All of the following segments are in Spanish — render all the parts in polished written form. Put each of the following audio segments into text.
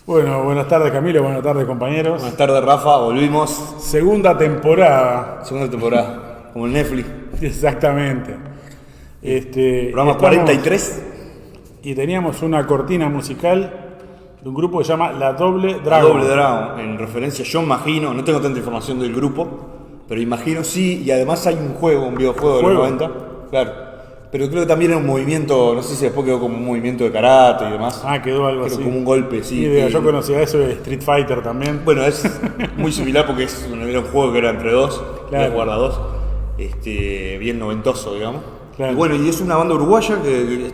Bueno, buenas tardes Camilo, buenas tardes compañeros. Buenas tardes, Rafa, volvimos. Segunda temporada. Segunda temporada, como el Netflix. Exactamente. Programa 43. Y teníamos una cortina musical de un grupo que se llama La Doble La Dragon. Doble Dragon, en referencia, yo imagino, no tengo tanta información del grupo, pero imagino sí, y además hay un juego, un videojuego de los 90, claro. Pero creo que también era un movimiento, no sé si después quedó como un movimiento de karate y demás. Ah, quedó algo Creo así. como un golpe, sí. Yo conocía eso de Street Fighter también. Bueno, es muy similar porque era un juego que era entre dos, Claro. era guarda dos, bien noventoso, digamos. Claro. Y bueno, y es una banda uruguaya que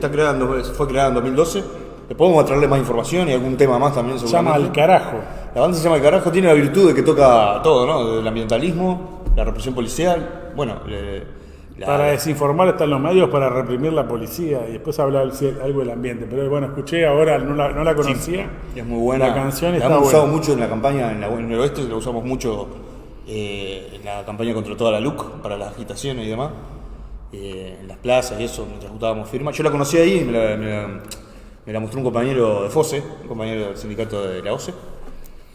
fue creada en 2012. Le podemos traerle más información y algún tema más también Se llama seguramente. Al Carajo. La banda se llama El Carajo, tiene la virtud de que toca todo, ¿no? Del ambientalismo, la represión policial, bueno, Para desinformar están los medios, para reprimir la policía y después hablar algo del ambiente. Pero bueno, escuché ahora, no la conocía. Sí, es muy buena. La canción la está hemos buena. usado mucho en la campaña en el oeste, la usamos mucho en la campaña contra toda la LUC, para las agitaciones y demás, en las plazas y eso, mientras juntábamos firmas. Yo la conocí ahí y me la mostró un compañero de FOSE, un compañero del sindicato de la OCE,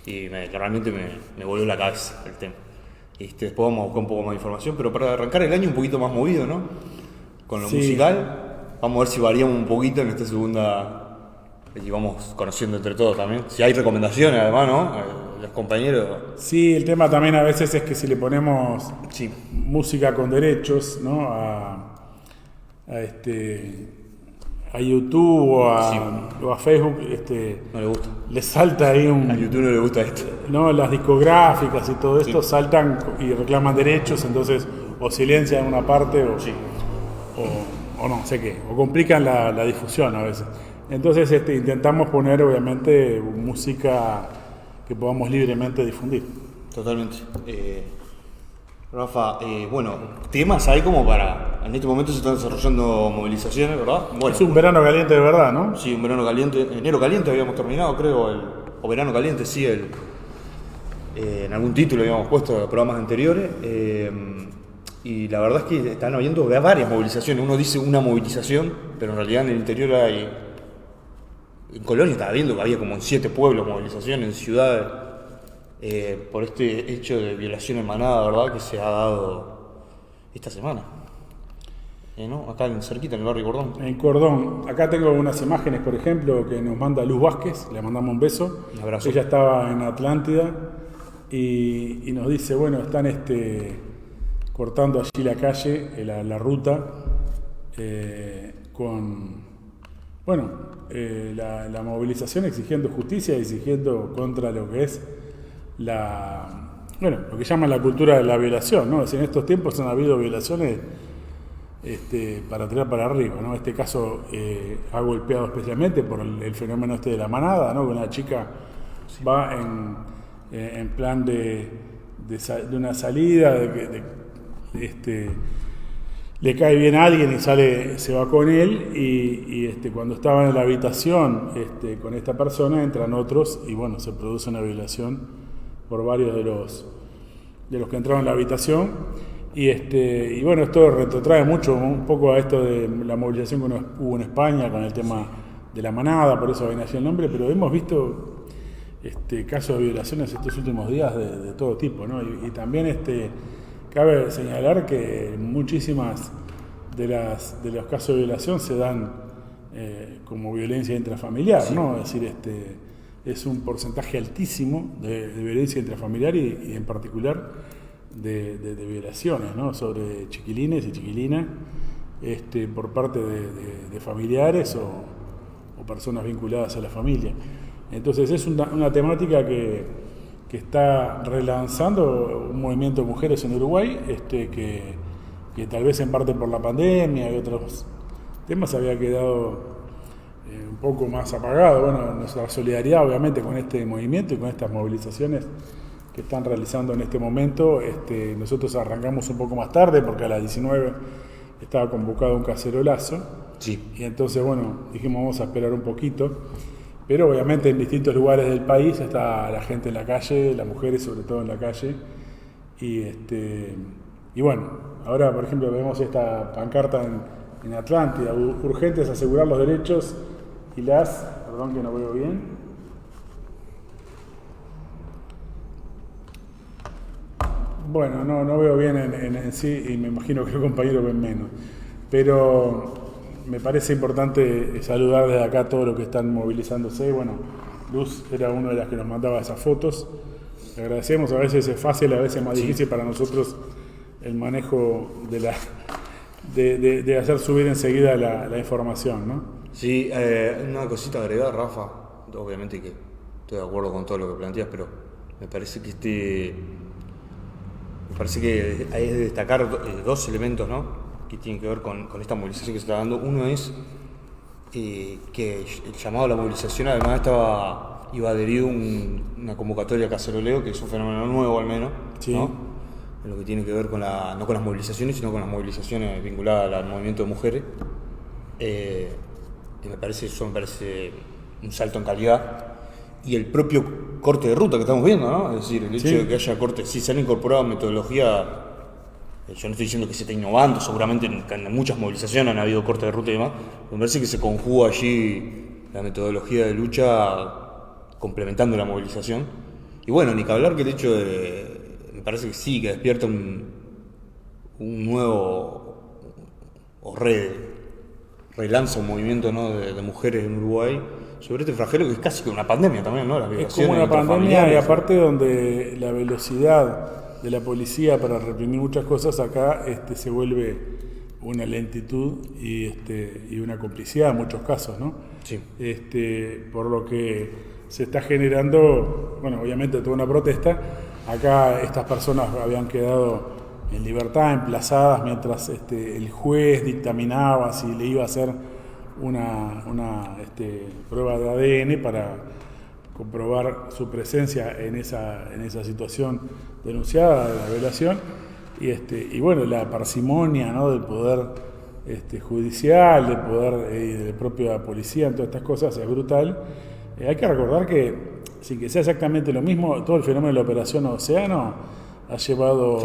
y realmente me volvió la cabeza el tema. Después vamos a buscar un poco más de información, pero para arrancar el año un poquito más movido, ¿no? Con lo Sí. musical, vamos a ver si variamos un poquito en esta segunda, y vamos conociendo entre todos también. Si hay recomendaciones además, ¿no? Los compañeros. Sí, el tema también a veces es que si le ponemos Sí. música con derechos, ¿no? A YouTube o a Facebook, No le gusta. le salta ahí A YouTube no le gusta esto. ¿no? Las discográficas y todo esto saltan y reclaman derechos, entonces o silencian una parte o no sé qué, o complican la difusión a veces. Entonces intentamos poner obviamente música que podamos libremente difundir. Totalmente. Rafa, bueno, temas hay como para. En este momento se están desarrollando movilizaciones, ¿verdad? Bueno, Es un verano caliente de verdad, ¿no? sí, un verano caliente. Enero caliente habíamos terminado, creo, o verano caliente, sí, en algún título habíamos puesto de programas anteriores. Y la verdad es que están habiendo varias movilizaciones. Uno dice una movilización, pero en realidad en el interior hay. En Colonia estaba viendo que había como en 7 pueblos movilizaciones, en ciudades, por este hecho de violación en manada, ¿verdad? Que se ha dado esta semana. ¿No? Acá cerquita, en el barrio Cordón. En Cordón, acá tengo unas imágenes, por ejemplo, que nos manda Luz Vázquez, le mandamos un beso. Un abrazo. Ella estaba en Atlántida y nos dice, bueno, están cortando allí la calle, la ruta, con, bueno, la movilización exigiendo justicia, exigiendo contra lo que es lo que llaman la cultura de la violación, ¿no? Es decir, en estos tiempos han habido violaciones para tirar para arriba, ¿no? Este caso ha golpeado especialmente por el fenómeno de la manada, ¿no? Que una chica va en plan de una salida, le cae bien a alguien y se va con él y cuando estaban en la habitación con esta persona entran otros y bueno, se produce una violación por varios de los que entraron en la habitación. Y bueno, esto retrotrae mucho, un poco a esto de la movilización que hubo en España con el tema de la manada, por eso viene así el nombre, pero hemos visto casos de violaciones estos últimos días de todo tipo, ¿no? Y también cabe señalar que muchísimas de los casos de violación se dan como violencia intrafamiliar, Sí. ¿no? Es decir, es un porcentaje altísimo de violencia intrafamiliar y en particular de violaciones, ¿no? Sobre chiquilines y chiquilinas por parte de familiares o personas vinculadas a la familia. Entonces es una temática que está relanzando un movimiento de mujeres en Uruguay que tal vez en parte por la pandemia y otros temas había quedado un poco más apagado. Bueno, nuestra solidaridad obviamente con este movimiento y con estas movilizaciones que están realizando en este momento. Nosotros arrancamos un poco más tarde porque a las 19 estaba convocado un cacerolazo. Sí. Y entonces, bueno, dijimos vamos a esperar un poquito. Pero obviamente en distintos lugares del país está la gente en la calle, las mujeres sobre todo en la calle. Y bueno, ahora por ejemplo vemos esta pancarta en Atlántida, urgente es asegurar los derechos y perdón que no veo bien, Bueno, no veo bien en sí y me imagino que los compañeros ven menos. Pero me parece importante saludar desde acá a todos los que están movilizándose. Bueno, Luz era una de las que nos mandaba esas fotos. Le agradecemos, a veces es fácil, a veces es más difícil para nosotros el manejo de hacer subir enseguida la información, ¿no? Sí, una cosita agregada, Rafa. Obviamente que estoy de acuerdo con todo lo que planteas, pero me parece que hay que destacar dos elementos, ¿no?, que tienen que ver con esta movilización que se está dando. Uno es que el llamado a la movilización además iba adherido una convocatoria a caceroleo, que es un fenómeno nuevo al menos, sí, ¿no?, en lo que tiene que ver no con las movilizaciones, sino con las movilizaciones vinculadas al movimiento de mujeres. Y me parece un salto en calidad. Y el propio corte de ruta que estamos viendo, ¿no? Es decir, el hecho de que haya cortes, sí se han incorporado metodología. Yo no estoy diciendo que se esté innovando, seguramente en muchas movilizaciones han habido cortes de ruta y demás. Me parece que se conjuga allí la metodología de lucha complementando la movilización. Y bueno, ni que hablar que el hecho me parece que sí, que despierta un nuevo relanza un movimiento, ¿no?, de mujeres en Uruguay sobre este flagelo que es casi que una pandemia también, ¿no? Las es como una pandemia, y aparte donde la velocidad de la policía para reprimir muchas cosas acá se vuelve una lentitud y una complicidad en muchos casos, ¿no? Sí. Por lo que se está generando, bueno, obviamente toda una protesta. Acá estas personas habían quedado en libertad, emplazadas, mientras el juez dictaminaba si le iba a hacer una prueba de ADN para comprobar su presencia en esa situación denunciada de la violación. Y bueno, la parsimonia, ¿no?, del poder judicial, del poder de la propia policía en todas estas cosas es brutal. Hay que recordar que, sin que sea exactamente lo mismo, todo el fenómeno de la Operación Océano ha llevado,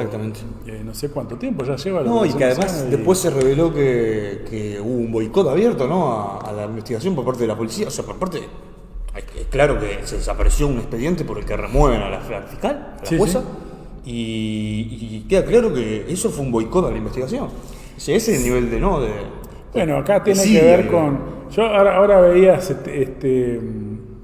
no sé cuánto tiempo ya lleva. No, y que además después se reveló que hubo un boicot abierto, ¿no?, a la investigación por parte de la policía. O sea, por parte, es claro que se desapareció un expediente por el que remueven al fiscal, a la jueza, sí. Y queda claro que eso fue un boicot a la investigación. O sea, ese es el nivel de, ¿no?, bueno, acá tiene que ver con... Yo ahora veía,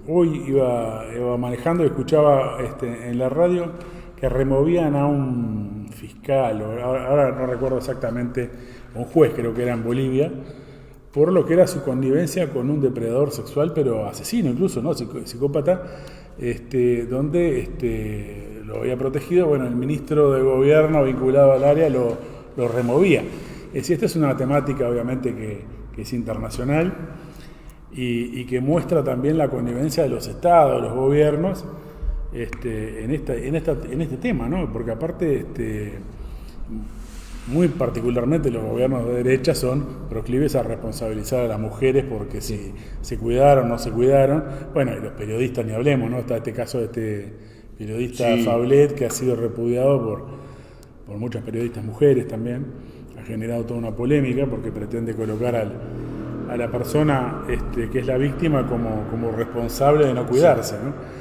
hoy iba manejando y escuchaba en la radio que removían a un fiscal, ahora no recuerdo exactamente, un juez creo que era en Bolivia, por lo que era su connivencia con un depredador sexual, pero asesino incluso, ¿no?, psicópata, donde lo había protegido. Bueno, el ministro de gobierno vinculado al área lo removía. Es decir, esta es una temática obviamente que es internacional y que muestra también la connivencia de los estados, de los gobiernos, en este tema, ¿no? Porque aparte, muy particularmente los gobiernos de derecha son proclives a responsabilizar a las mujeres porque si se cuidaron o no se cuidaron. Bueno, y los periodistas ni hablemos, ¿no? Está este caso de este periodista Fablet, que ha sido repudiado por muchas periodistas mujeres también. Ha generado toda una polémica porque pretende colocar a la persona que es la víctima como responsable de no cuidarse, ¿no?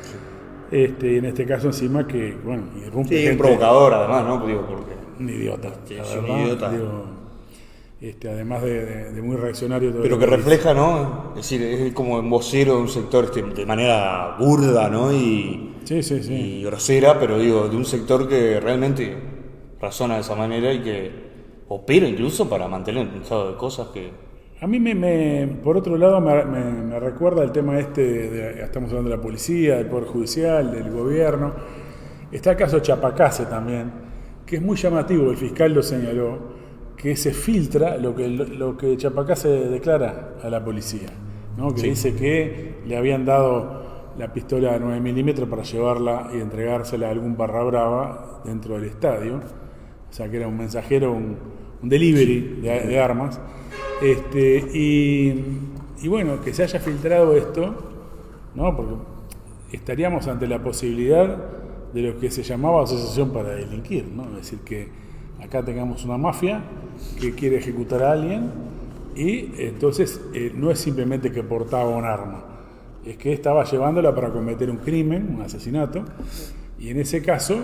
Y en este caso encima que, bueno, irrumpe gente... un provocador además, ¿no? Digo, porque... Un idiota. Sí, un idiota. Además de muy reaccionario... Pero que refleja, ¿no? Es decir, es como un vocero de un sector de manera burda, ¿no? Y grosera, pero digo, de un sector que realmente razona de esa manera y que opera incluso para mantener un estado de cosas que... A mí por otro lado me recuerda el tema estamos hablando de la policía, del Poder Judicial, del gobierno. Está el caso Chapacase también, que es muy llamativo, el fiscal lo señaló, que se filtra lo que Chapacase declara a la policía, ¿no? Que dice que le habían dado la pistola de 9 milímetros para llevarla y entregársela a algún barra brava dentro del estadio. O sea, que era un mensajero, un delivery de armas. Y bueno, que se haya filtrado esto, ¿no? Porque estaríamos ante la posibilidad de lo que se llamaba asociación para delinquir, ¿no? Es decir, que acá tengamos una mafia que quiere ejecutar a alguien y entonces no es simplemente que portaba un arma, es que estaba llevándola para cometer un crimen, un asesinato, y en ese caso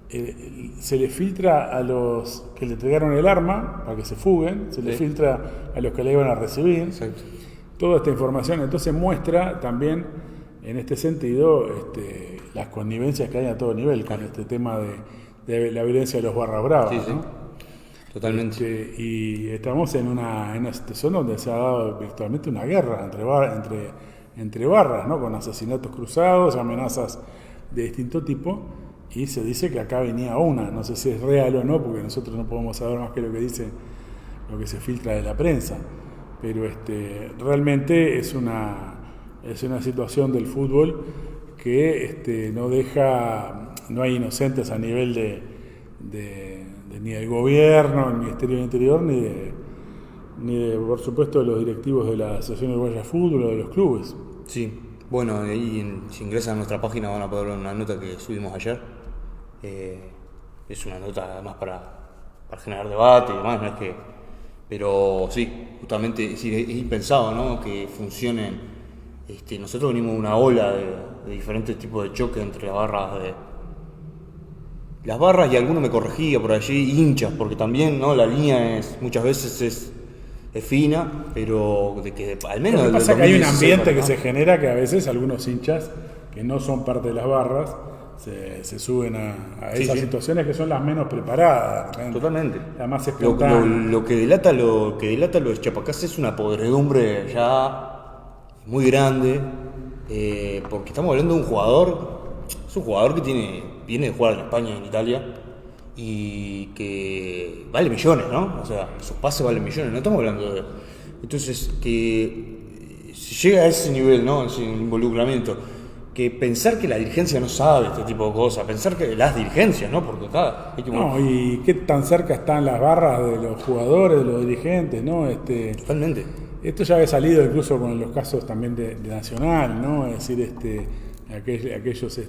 se le filtra a los que le entregaron el arma para que se fuguen, se le filtra a los que la iban a recibir. Exacto. Toda esta información entonces muestra también en este sentido las connivencias que hay a todo nivel con este tema de la violencia de los barra bravas, Sí, sí. ¿no? Totalmente. Y estamos en una situación donde se ha dado virtualmente una guerra entre barras, ¿no? Con asesinatos cruzados, amenazas de distinto tipo, y se dice que acá venía una, no sé si es real o no, porque nosotros no podemos saber más que lo que dice, lo que se filtra de la prensa, pero realmente es una situación del fútbol que no hay inocentes a nivel ni del gobierno, del Ministerio del Interior, ni de, por supuesto, de los directivos de la Asociación Uruguaya de Fútbol o de los clubes. Sí, bueno, ahí si ingresan a nuestra página van a poder ver una nota que subimos ayer. Es una nota además para generar debate y demás, no es que... Pero sí, justamente es impensado, ¿no? Que funcionen. Nosotros venimos de una ola de diferentes tipos de choques entre las barras y alguno me corregía por allí, hinchas, porque también, ¿no? La línea muchas veces es fina, pero de que al menos... Lo que pasa es que hay un ambiente que se genera que a veces algunos hinchas que no son parte de las barras se suben a esas situaciones que son las menos preparadas. Realmente. Totalmente. Las más espontáneas. Lo que delata lo de Chapacás es una podredumbre ya muy grande, porque estamos hablando de un jugador, es un jugador que viene de jugar en España y en Italia, y que vale millones, ¿no? O sea, sus pases valen millones, no estamos hablando de... Entonces, que si llega a ese nivel, ¿no? Ese involucramiento, que pensar que la dirigencia no sabe este tipo de cosas, pensar que las dirigencias, ¿no? Porque acá... y qué tan cerca están las barras de los jugadores, de los dirigentes, ¿no? Totalmente. Esto ya había salido incluso con los casos también de Nacional, ¿no? Es decir, aquellos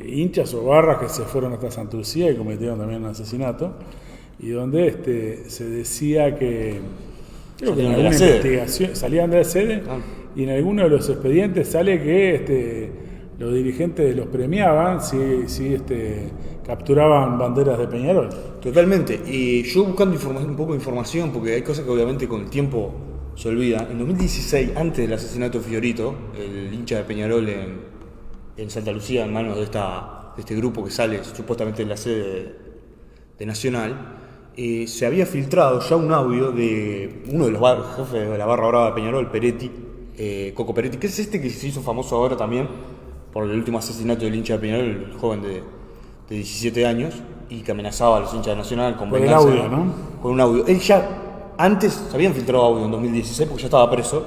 hinchas o barras que se fueron hasta Santurcía y cometieron también un asesinato, y donde se decía que creo que en alguna investigación salían de la sede y en alguno de los expedientes sale que los dirigentes los premiaban si capturaban banderas de Peñarol. Totalmente. Y yo buscando un poco de información, porque hay cosas que obviamente con el tiempo se olvidan. En 2016, antes del asesinato de Fiorito, el hincha de Peñarol en Santa Lucía, en manos de este grupo que sale supuestamente de la sede de Nacional, se había filtrado ya un audio de uno de los jefes de la barra brava de Peñarol, Peretti, Coco Peretti, que es que se hizo famoso ahora también por el último asesinato del hincha de Peñarol, el joven de 17 años, y que amenazaba a los hinchas de Nacional con venganza. Con el audio, ¿no? Con un audio. Él ya, antes se habían filtrado audio en 2016 porque ya estaba preso,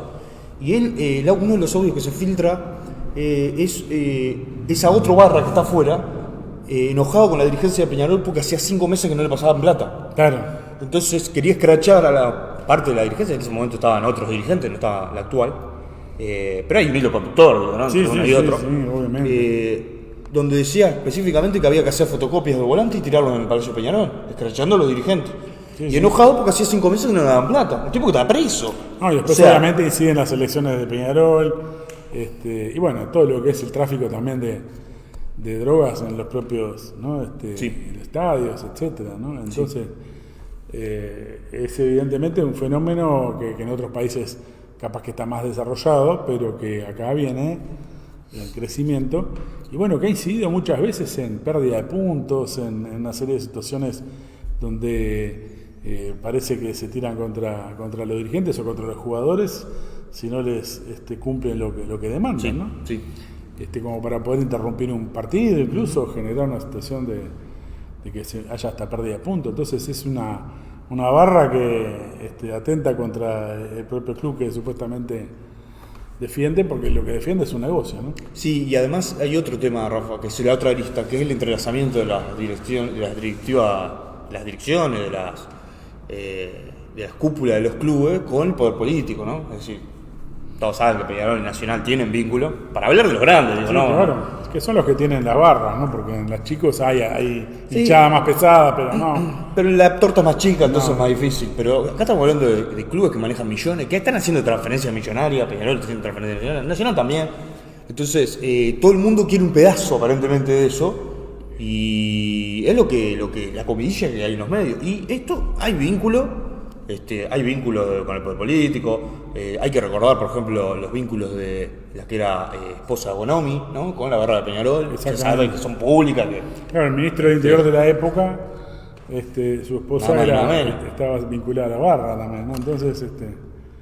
y él, uno de los audios que se filtra es a otro barra que está afuera, enojado con la dirigencia de Peñarol porque hacía 5 meses que no le pasaban plata. Claro. Entonces quería escrachar a la parte de la dirigencia, en ese momento estaban otros dirigentes, no estaba la actual, pero hay un hilo conductor, ¿no? Sí, uno y otro. Sí, obviamente. Donde decía específicamente que había que hacer fotocopias de volante y tirarlos en el Palacio Peñarol, escrachando a los dirigentes. Y enojado porque hacía 5 meses que no le daban plata. El tipo que estaba preso. No, y después obviamente inciden las elecciones de Peñarol, y bueno, todo lo que es el tráfico también de drogas en los propios, ¿no? Estadios, etcétera, ¿no? Entonces, es evidentemente un fenómeno que en otros países capaz que está más desarrollado, pero que acá viene en crecimiento, y bueno, que ha incidido muchas veces en pérdida de puntos, en una serie de situaciones donde parece que se tiran contra los dirigentes o contra los jugadores si no les cumplen lo que demandan, ¿no? Sí. Como para poder interrumpir un partido, incluso generar una situación de que haya hasta pérdida de puntos. Entonces es una barra que atenta contra el propio club que supuestamente defiende, porque lo que defiende es un negocio, ¿no? Sí, y además hay otro tema, Rafa, que es la otra arista, que es el entrelazamiento de las direcciones, de las cúpulas de los clubes con el poder político, ¿no? Es decir, todos saben que Peñarol y Nacional tienen vínculo, para hablar de los grandes, digo, Sí, ¿no? claro, es que son los que tienen las barras, ¿no? Porque en las chicos hay hinchada más pesada, pero no. Pero la torta es más chica, entonces es más difícil. Pero acá estamos hablando de clubes que manejan millones, que están haciendo transferencias millonarias, Peñarol está haciendo transferencias millonarias, Nacional también. Entonces, todo el mundo quiere un pedazo aparentemente de eso, Y es lo que la comidilla que hay en los medios. Y esto, hay vínculo con el poder político. Hay que recordar, por ejemplo, los vínculos de la que era esposa de Bonomi, ¿no? Con la barra de Peñarol, que sabe que son públicas. Claro, el ministro de Interior de la época, su esposa estaba vinculada a la barra también, ¿no? Entonces,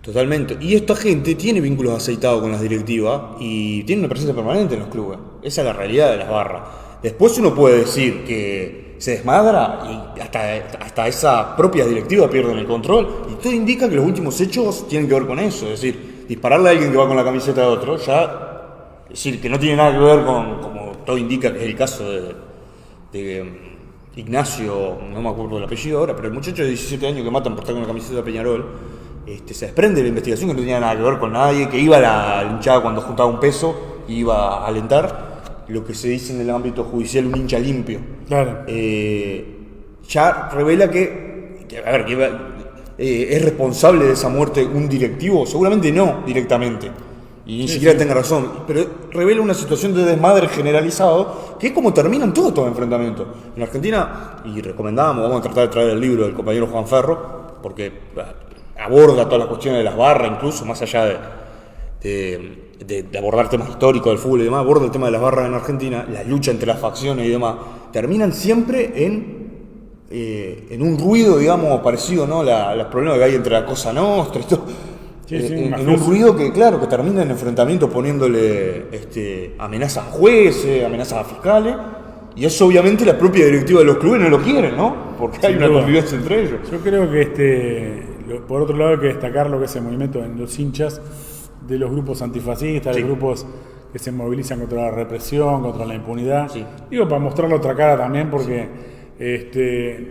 Totalmente. Y esta gente tiene vínculos aceitados con las directivas y tiene una presencia permanente en los clubes. Esa es la realidad de las barras. Después uno puede decir que se desmadra y hasta esa propia directiva pierden el control. Y todo indica que los últimos hechos tienen que ver con eso. Es decir, dispararle a alguien que va con la camiseta de otro, ya, es decir, que no tiene nada que ver con, como todo indica que es el caso de Ignacio, no me acuerdo del apellido ahora, pero el muchacho de 17 años que matan por estar con la camiseta de Peñarol, se desprende de la investigación que no tenía nada que ver con nadie, que iba a la hinchada cuando juntaba un peso y iba a alentar. Lo que se dice en el ámbito judicial, un hincha limpio. Claro. Ya revela que es responsable de esa muerte un directivo, seguramente no directamente, y ni siquiera tenga razón, pero revela una situación de desmadre generalizado, que es como terminan todos estos enfrentamientos. En Argentina, y recomendamos, vamos a tratar de traer el libro del compañero Juan Ferro, porque aborda todas las cuestiones de las barras, incluso más allá de abordar temas históricos del fútbol y demás, aborda el tema de las barras en Argentina, la lucha entre las facciones y demás, terminan siempre en un ruido, digamos, parecido, ¿no? Los problemas que hay entre la Cosa Nostra y todo. En un ruido que, claro, que termina en enfrentamientos poniéndole amenazas a jueces, amenazas a fiscales, y eso obviamente la propia directiva de los clubes no lo quiere, ¿no? Porque hay una convivencia entre ellos. Yo creo que por otro lado hay que destacar lo que es el movimiento en los hinchas de los grupos antifascistas, de los grupos que se movilizan contra la represión, contra la impunidad. Sí. Digo, para mostrar la otra cara también, porque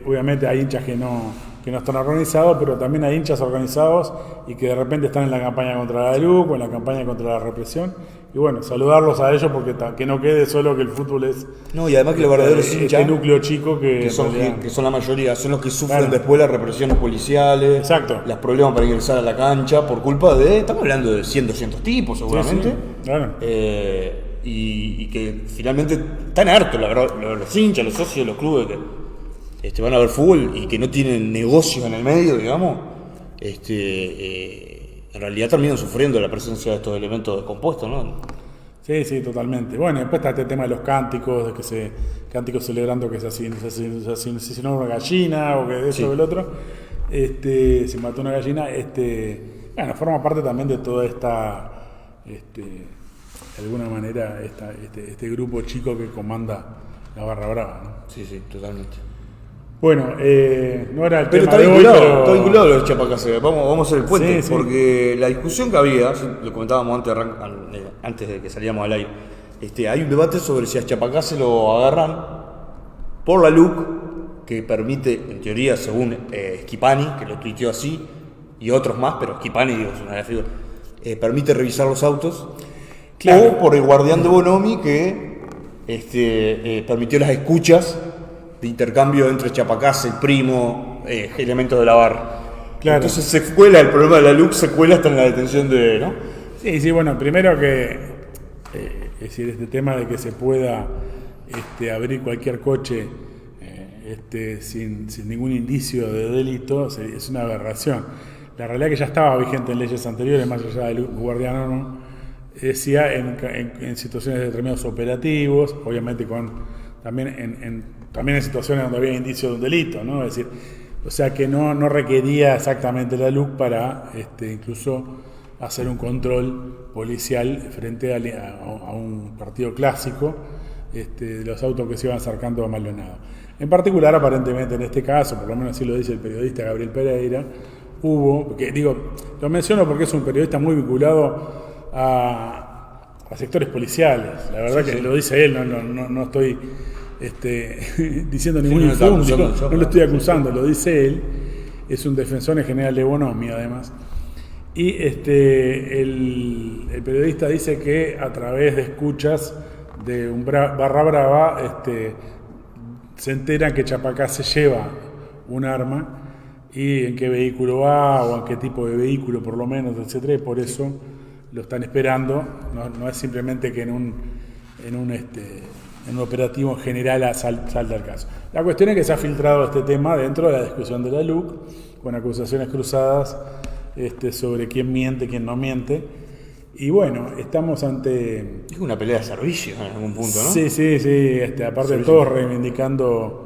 obviamente hay hinchas que no están organizados, pero también hay hinchas organizados y que de repente están en la campaña contra la LUC o en la campaña contra la represión. Y bueno, saludarlos a ellos porque que no quede solo que el fútbol es... No, y además que los verdaderos hinchas... núcleo chico que son la mayoría, son los que sufren después las represiones policiales. Exacto. Los problemas para ingresar a la cancha por culpa de... Estamos hablando de 100, 200 tipos seguramente. Sí, claro. Y que finalmente están hartos, la verdad, los hinchas, los socios de los clubes que van a ver fútbol y que no tienen negocios en el medio, digamos, en realidad terminan sufriendo la presencia de estos elementos compuestos, ¿no? Sí, totalmente. Bueno, después está este tema de los cánticos, cánticos celebrando que se asesinó una gallina o que de eso o del otro, se mató una gallina, bueno, forma parte también de toda esta, de alguna manera, este grupo chico que comanda la Barra Brava, ¿no? Sí, totalmente. Bueno, no era el pero tema de hoy, pero... está vinculado a los Chapacase. Vamos a hacer el puente, porque la discusión que había, lo comentábamos antes de que salíamos al aire, hay un debate sobre si a Chapacase lo agarran por la LUC, que permite, en teoría, según Schipani, que lo tuiteó así, y otros más, pero Schipani, digo, es una de las figuras, permite revisar los autos, claro. O por el guardián de Bonomi, que permitió las escuchas de intercambio entre Chapacase, el primo, elementos de la barra. Claro. Entonces se cuela el problema de la LUC, se cuela hasta en la detención de... ¿no? Sí, bueno, primero que es decir, este tema de que se pueda abrir cualquier coche sin ningún indicio de delito es una aberración. La realidad es que ya estaba vigente en leyes anteriores, más allá del guardián, ¿no? Decía en situaciones de determinados operativos, obviamente también en situaciones donde había indicios de un delito, ¿no? Es decir, o sea que no requería exactamente la LUC para incluso hacer un control policial frente a un partido clásico de los autos que se iban acercando a Maldonado. En particular, aparentemente en este caso, por lo menos así lo dice el periodista Gabriel Pereira, lo menciono porque es un periodista muy vinculado a sectores policiales. La verdad que lo dice él, no estoy diciendo ningún infundio, no lo estoy acusando, lo dice él, es un defensor en general de Bonomi además, y el periodista dice que a través de escuchas de un barra brava se enteran que Chapacase lleva un arma y en qué vehículo va o en qué tipo de vehículo por lo menos, etcétera, y por eso lo están esperando, no es simplemente que en un un operativo en general salta el caso. La cuestión es que se ha filtrado este tema dentro de la discusión de la LUC, con acusaciones cruzadas sobre quién miente, quién no miente. Y bueno, estamos ante... Es una pelea de servicios en algún punto, ¿no? Sí, aparte de todos reivindicando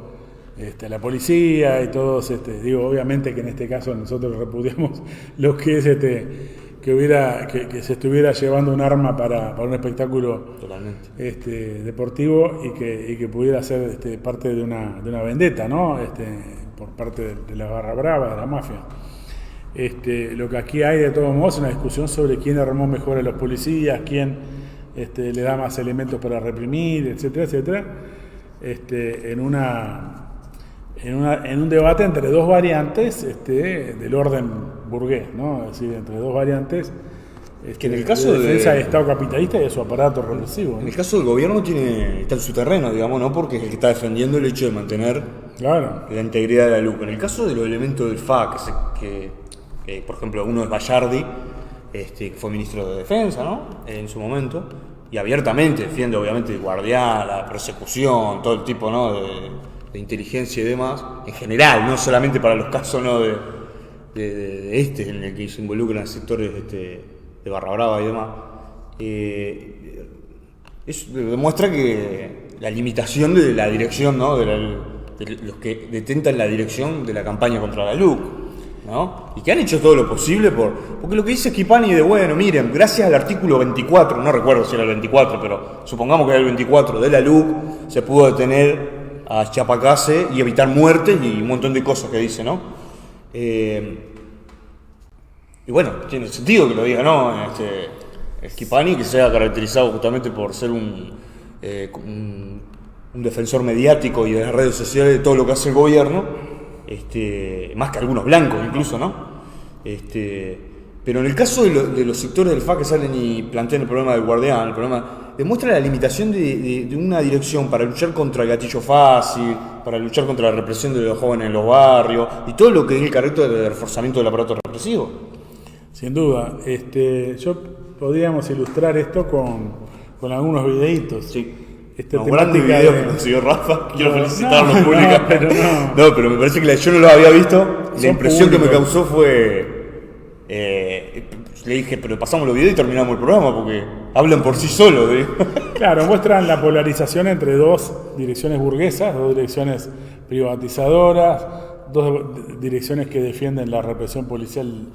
a la policía y todos, obviamente que en este caso nosotros repudiamos lo que es que se estuviera llevando un arma para un espectáculo deportivo y que pudiera ser parte de una vendetta, ¿no? Por parte de la barra brava, de la mafia. Lo que aquí hay de todos modos es una discusión sobre quién armó mejor a los policías, quién le da más elementos para reprimir, etcétera, etcétera, en un debate entre dos variantes del orden burgués, ¿no? Es decir, entre dos variantes que en el caso de defensa del Estado capitalista y de su aparato represivo, ¿no? En el caso del gobierno está en su terreno, digamos, ¿no? Porque es el que está defendiendo el hecho de mantener la integridad de la LUC. En el caso de los elementos del FA, que por ejemplo uno es Bayardi, que fue ministro de Defensa, ¿no? En su momento, y abiertamente defiende obviamente el guardián, la persecución, todo el tipo, ¿no? de inteligencia y demás, en general, no solamente para los casos, ¿no? en el que se involucran sectores de barra brava y demás. Eso demuestra que la limitación de la dirección, ¿no? de los que detentan la dirección de la campaña contra la LUC, ¿no? Y que han hecho todo lo posible porque lo que dice Schifani bueno, miren, gracias al artículo 24, no recuerdo si era el 24, pero supongamos que era el 24 de la LUC, se pudo detener a Chapacase y evitar muertes y un montón de cosas que dice, ¿no? Y bueno, tiene sentido que lo diga, ¿no? Schifani, que sea caracterizado justamente por ser un defensor mediático y de las redes sociales de todo lo que hace el gobierno, más que algunos blancos incluso, ¿no? Pero en el caso de los sectores del FA que salen y plantean el problema del guardián, el problema demuestra la limitación de una dirección para luchar contra el gatillo fácil, para luchar contra la represión de los jóvenes en los barrios y todo lo que es el carácter de reforzamiento del aparato represivo. Sin duda. Podríamos ilustrar esto con algunos videitos. Sí. Temática del señor Rafa, quiero felicitarlo públicamente. Pero me parece que yo no lo había visto. La impresión que me causó fue... le dije, pero pasamos los videos y terminamos el programa porque hablan por sí solos. Claro, muestran la polarización entre dos direcciones burguesas, dos direcciones privatizadoras, dos direcciones que defienden la represión policial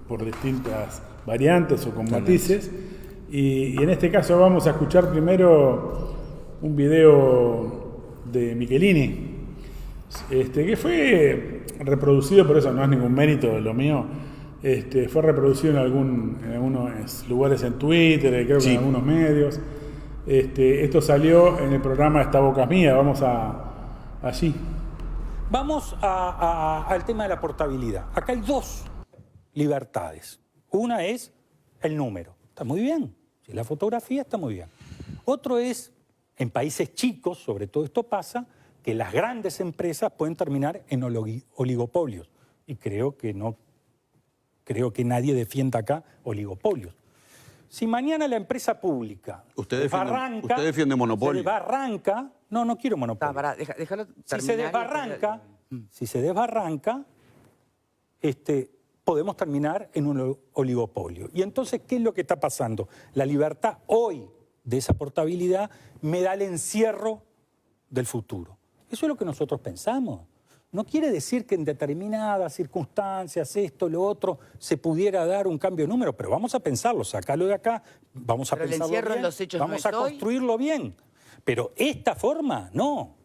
por distintas variantes o con matices. Y en este caso vamos a escuchar primero un video de Michelini, que fue reproducido, por eso no es ningún mérito de lo mío, fue reproducido en algunos lugares en Twitter, creo que en algunos medios. Esto salió en el programa Esta Boca es Mía, vamos allí. Vamos al tema de la portabilidad. Acá hay dos libertades. Una es el número, está muy bien, si la fotografía está muy bien. Otro es, en países chicos, sobre todo esto pasa, que las grandes empresas pueden terminar en oligopolios. Y creo que nadie defienda acá oligopolios. Si mañana la empresa pública usted defiende monopolio. se desbarranca, no quiero monopolio. Déjalo terminar. Si se desbarranca, podemos terminar en un oligopolio. Y entonces, ¿qué es lo que está pasando? La libertad hoy de esa portabilidad me da el encierro del futuro. Eso es lo que nosotros pensamos. No quiere decir que en determinadas circunstancias, esto, lo otro, se pudiera dar un cambio de número, pero vamos a pensarlo, sacalo de acá, vamos a pensarlo bien, vamos a construirlo bien. Pero esta forma, no.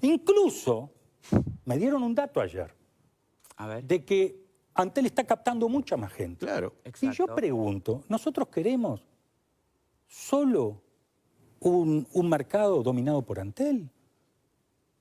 Incluso, me dieron un dato ayer, de que Antel está captando mucha más gente. Claro. Y yo pregunto, ¿nosotros queremos solo un mercado dominado por Antel?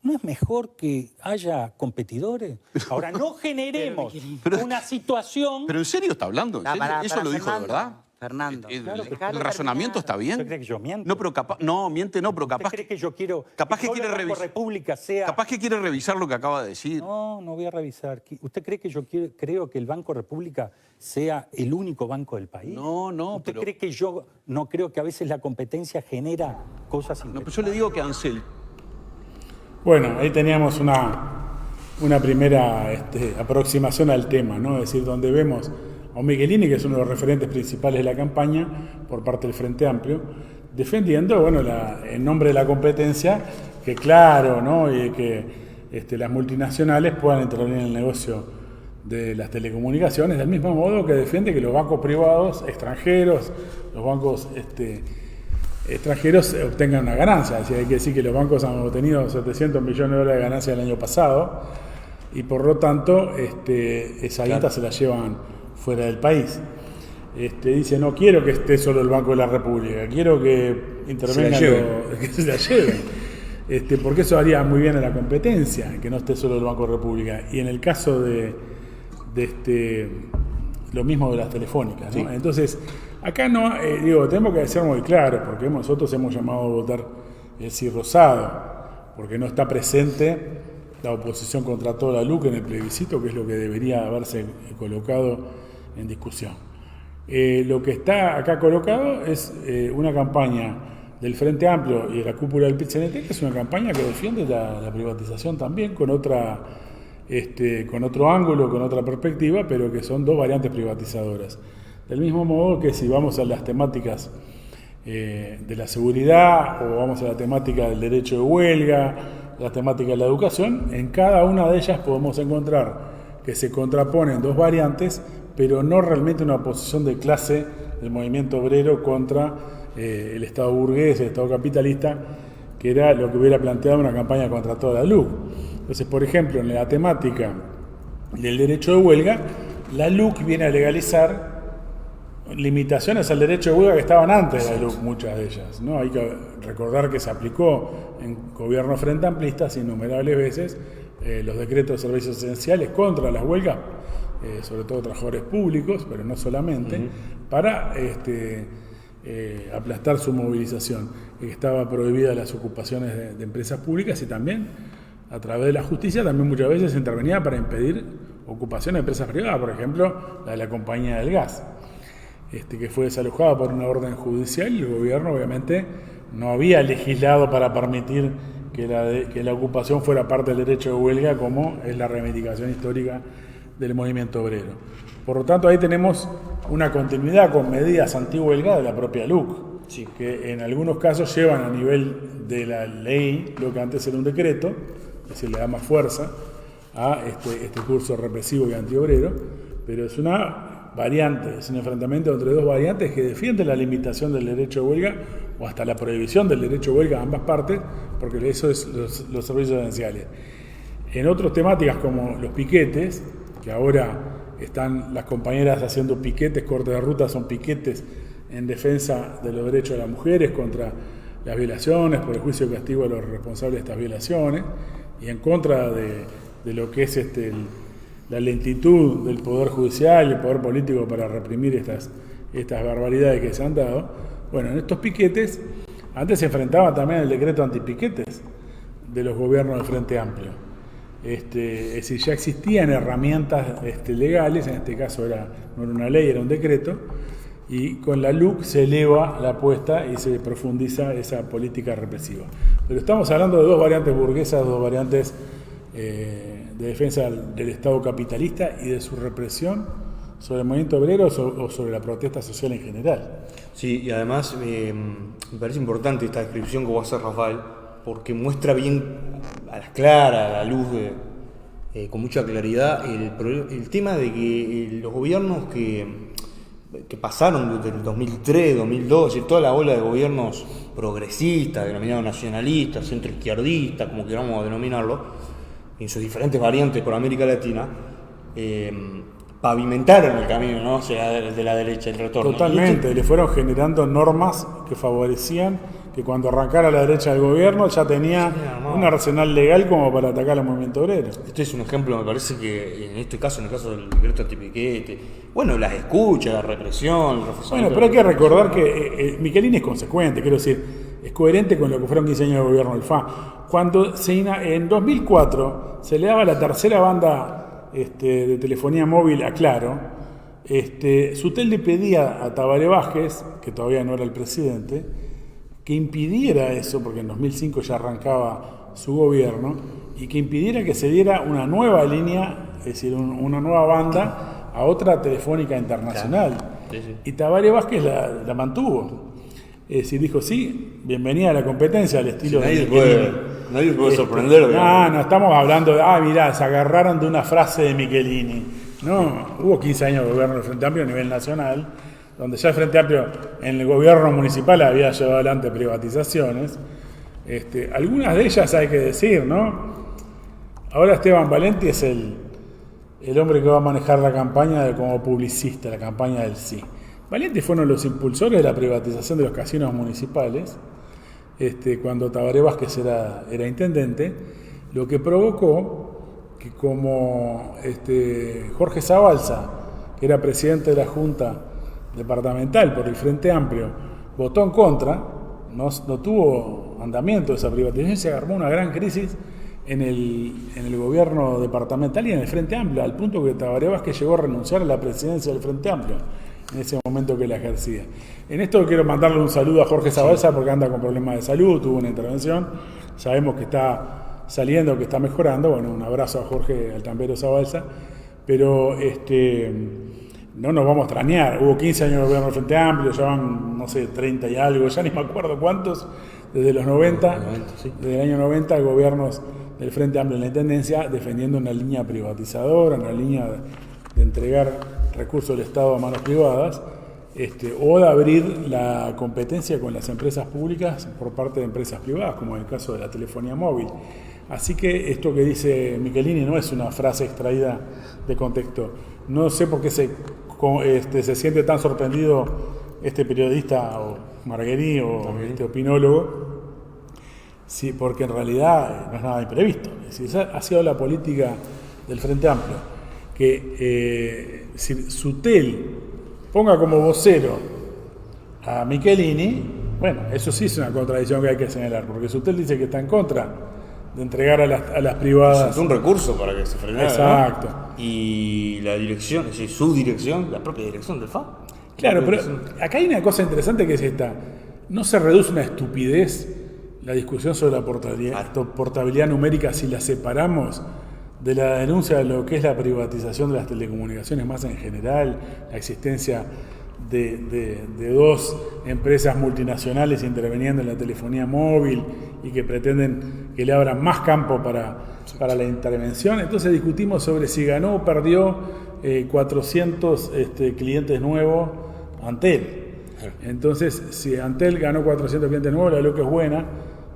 ¿No es mejor que haya competidores? Ahora, no generemos una situación... ¿Pero en serio está hablando? ¿En serio? ¿Eso lo dijo de verdad? Fernando, El razonamiento está bien. ¿Usted cree que yo miento? No, pero capaz, no, miente no, pero capaz. ¿Usted cree que yo quiero Capaz que todo quiere el Banco revisar. República sea... Capaz que quiere revisar lo que acaba de decir. No, no voy a revisar. ¿Usted cree que yo creo que el Banco República sea el único banco del país? No, ¿Usted pero. cree que yo no creo que a veces la competencia genera cosas No, pero impensables? yo le digo que Ansel. Bueno, ahí teníamos una primera aproximación al tema, ¿no? Es decir, donde vemos a un Michelini, que es uno de los referentes principales de la campaña por parte del Frente Amplio, defendiendo, bueno, en nombre de la competencia, que claro, ¿no? Y que las multinacionales puedan intervenir en el negocio de las telecomunicaciones, del mismo modo que defiende que los bancos privados extranjeros, los bancos extranjeros obtengan una ganancia. Es decir, hay que decir que los bancos han obtenido 700 millones de dólares de ganancia el año pasado y por lo tanto esa guita se la llevan fuera del país. Dice, no quiero que esté solo el Banco de la República, quiero que intervengan, que se la lleven. Porque eso haría muy bien a la competencia, que no esté solo el Banco de la República. Y en el caso de lo mismo de las telefónicas, ¿no? Sí. Entonces, acá no, tenemos que ser muy claros, porque nosotros hemos llamado a votar el sí rosado, porque no está presente la oposición contra toda la LUC en el plebiscito, que es lo que debería haberse colocado en discusión. Lo que está acá colocado es una campaña del Frente Amplio y de la cúpula del PIT-CNT, que es una campaña que defiende la privatización también con otro ángulo, con otra perspectiva, pero que son dos variantes privatizadoras. Del mismo modo que si vamos a las temáticas de la seguridad o vamos a la temática del derecho de huelga, la temática de la educación, en cada una de ellas podemos encontrar que se contraponen dos variantes, pero no realmente una oposición de clase del movimiento obrero contra el Estado burgués, el Estado capitalista, que era lo que hubiera planteado una campaña contra toda la LUC. Entonces, por ejemplo, en la temática del derecho de huelga, la LUC viene a legalizar limitaciones al derecho de huelga que estaban antes de la LUC, muchas de ellas, ¿no? Hay que recordar que se aplicó en gobiernos frente amplistas innumerables veces los decretos de servicios esenciales contra las huelgas, sobre todo trabajadores públicos, pero no solamente, para aplastar su movilización. Estaba prohibida las ocupaciones de empresas públicas y también, a través de la justicia, también muchas veces se intervenía para impedir ocupación de empresas privadas, por ejemplo, la de la compañía del gas, que fue desalojada por una orden judicial y el gobierno obviamente no había legislado para permitir que la ocupación fuera parte del derecho de huelga, como es la reivindicación histórica del movimiento obrero. Por lo tanto, ahí tenemos una continuidad con medidas antihuelga de la propia LUC, sí, que en algunos casos llevan a nivel de la ley lo que antes era un decreto, es decir, le da más fuerza a este curso represivo y antiobrero, pero es una variante, es un enfrentamiento entre dos variantes que defienden la limitación del derecho de huelga o hasta la prohibición del derecho de huelga a ambas partes, porque eso es los servicios esenciales. En otras temáticas como los piquetes, que ahora están las compañeras haciendo piquetes, cortes de ruta son piquetes en defensa de los derechos de las mujeres contra las violaciones, por el juicio de castigo a los responsables de estas violaciones y en contra de lo que es la lentitud del Poder Judicial y el Poder Político para reprimir estas barbaridades que se han dado. Bueno, en estos piquetes, antes se enfrentaba también el decreto antipiquetes de los gobiernos del Frente Amplio. Es decir, ya existían herramientas legales, en este caso no era una ley, era un decreto, y con la LUC se eleva la apuesta y se profundiza esa política represiva. Pero estamos hablando de dos variantes burguesas, dos variantes de defensa del Estado capitalista y de su represión sobre el movimiento obrero o sobre la protesta social en general. Sí, y además me parece importante esta descripción que va a hacer Rafael, porque muestra bien a las claras, a la luz, con mucha claridad, el tema de que los gobiernos que pasaron desde el 2003, 2002, es decir, toda la ola de gobiernos progresistas, denominados nacionalistas, centroizquierdistas, como queramos denominarlo, en sus diferentes variantes por América Latina, pavimentaron el camino, ¿no? O sea, de la derecha, el retorno. Totalmente, le fueron generando normas que favorecían que cuando arrancara la derecha del gobierno ya tenía un arsenal legal como para atacar al movimiento obrero. Este es un ejemplo, me parece que en este caso, en el caso del decreto antipiquete, bueno, las escuchas, la represión, el reforzamiento. Bueno, pero hay que recordar que Michelini es consecuente, quiero decir, es coherente con lo que fueron 15 años de gobierno del FA. Cuando en 2004 se le daba la tercera banda de telefonía móvil a Claro, Sutel le pedía a Tabaré Vázquez, que todavía no era el presidente, que impidiera eso, porque en 2005 ya arrancaba su gobierno, y que impidiera que se diera una nueva línea, es decir, una nueva banda a otra telefónica internacional. Claro. Sí, sí. Y Tabaré Vázquez la mantuvo. Es decir, dijo, sí, bienvenida a la competencia al estilo de Michelini. Nadie puede sorprender. No, estamos hablando de, mirá, se agarraron de una frase de Michelini. No, hubo 15 años de gobierno del Frente Amplio a nivel nacional, donde ya el Frente Amplio en el gobierno municipal había llevado adelante privatizaciones. Algunas de ellas hay que decir, ¿no? Ahora Esteban Valenti es el hombre que va a manejar la campaña como publicista, la campaña del sí. Valenti fue uno de los impulsores de la privatización de los casinos municipales, cuando Tabaré Vázquez era intendente, lo que provocó que como Jorge Zabalza, que era presidente de la Junta departamental por el Frente Amplio, votó en contra, no tuvo andamiento esa privatización, se agarró una gran crisis en el gobierno departamental y en el Frente Amplio, al punto que Tabaré Vázquez llegó a renunciar a la presidencia del Frente Amplio en ese momento que la ejercía. En esto quiero mandarle un saludo a Jorge Zabalza porque anda con problemas de salud, tuvo una intervención, sabemos que está saliendo, que está mejorando. Bueno, un abrazo a Jorge Altambero Zabalza, pero no nos vamos a extrañar. Hubo 15 años de gobierno del Frente Amplio, ya van, no sé, 30 y algo, ya ni me acuerdo cuántos, desde los 90, sí. Desde el año 90, gobiernos del Frente Amplio en la Intendencia defendiendo una línea privatizadora, una línea de entregar recursos del Estado a manos privadas, o de abrir la competencia con las empresas públicas por parte de empresas privadas, como en el caso de la telefonía móvil. Así que esto que dice Michelini no es una frase extraída de contexto. No sé por qué se siente tan sorprendido este periodista o Marguerí o este opinólogo, sí, porque en realidad no es nada imprevisto. Es decir, ha sido la política del Frente Amplio que Sutel ponga como vocero a Michelini. Bueno, eso sí es una contradicción que hay que señalar, porque Sutel dice que está en contra de entregar a las privadas. Presentó un recurso para que se frenara. Exacto. ¿No? Y la dirección, es decir, su dirección, la propia dirección del FA. Claro, pero acá hay una cosa interesante que es esta. No se reduce a una estupidez la discusión sobre la portabilidad numérica si la separamos de la denuncia de lo que es la privatización de las telecomunicaciones más en general, la existencia de dos empresas multinacionales interviniendo en la telefonía móvil y que pretenden que le abran más campo para la intervención. Entonces discutimos sobre si ganó o perdió 400 clientes nuevos Antel. Entonces, si Antel ganó 400 clientes nuevos, la loca es buena.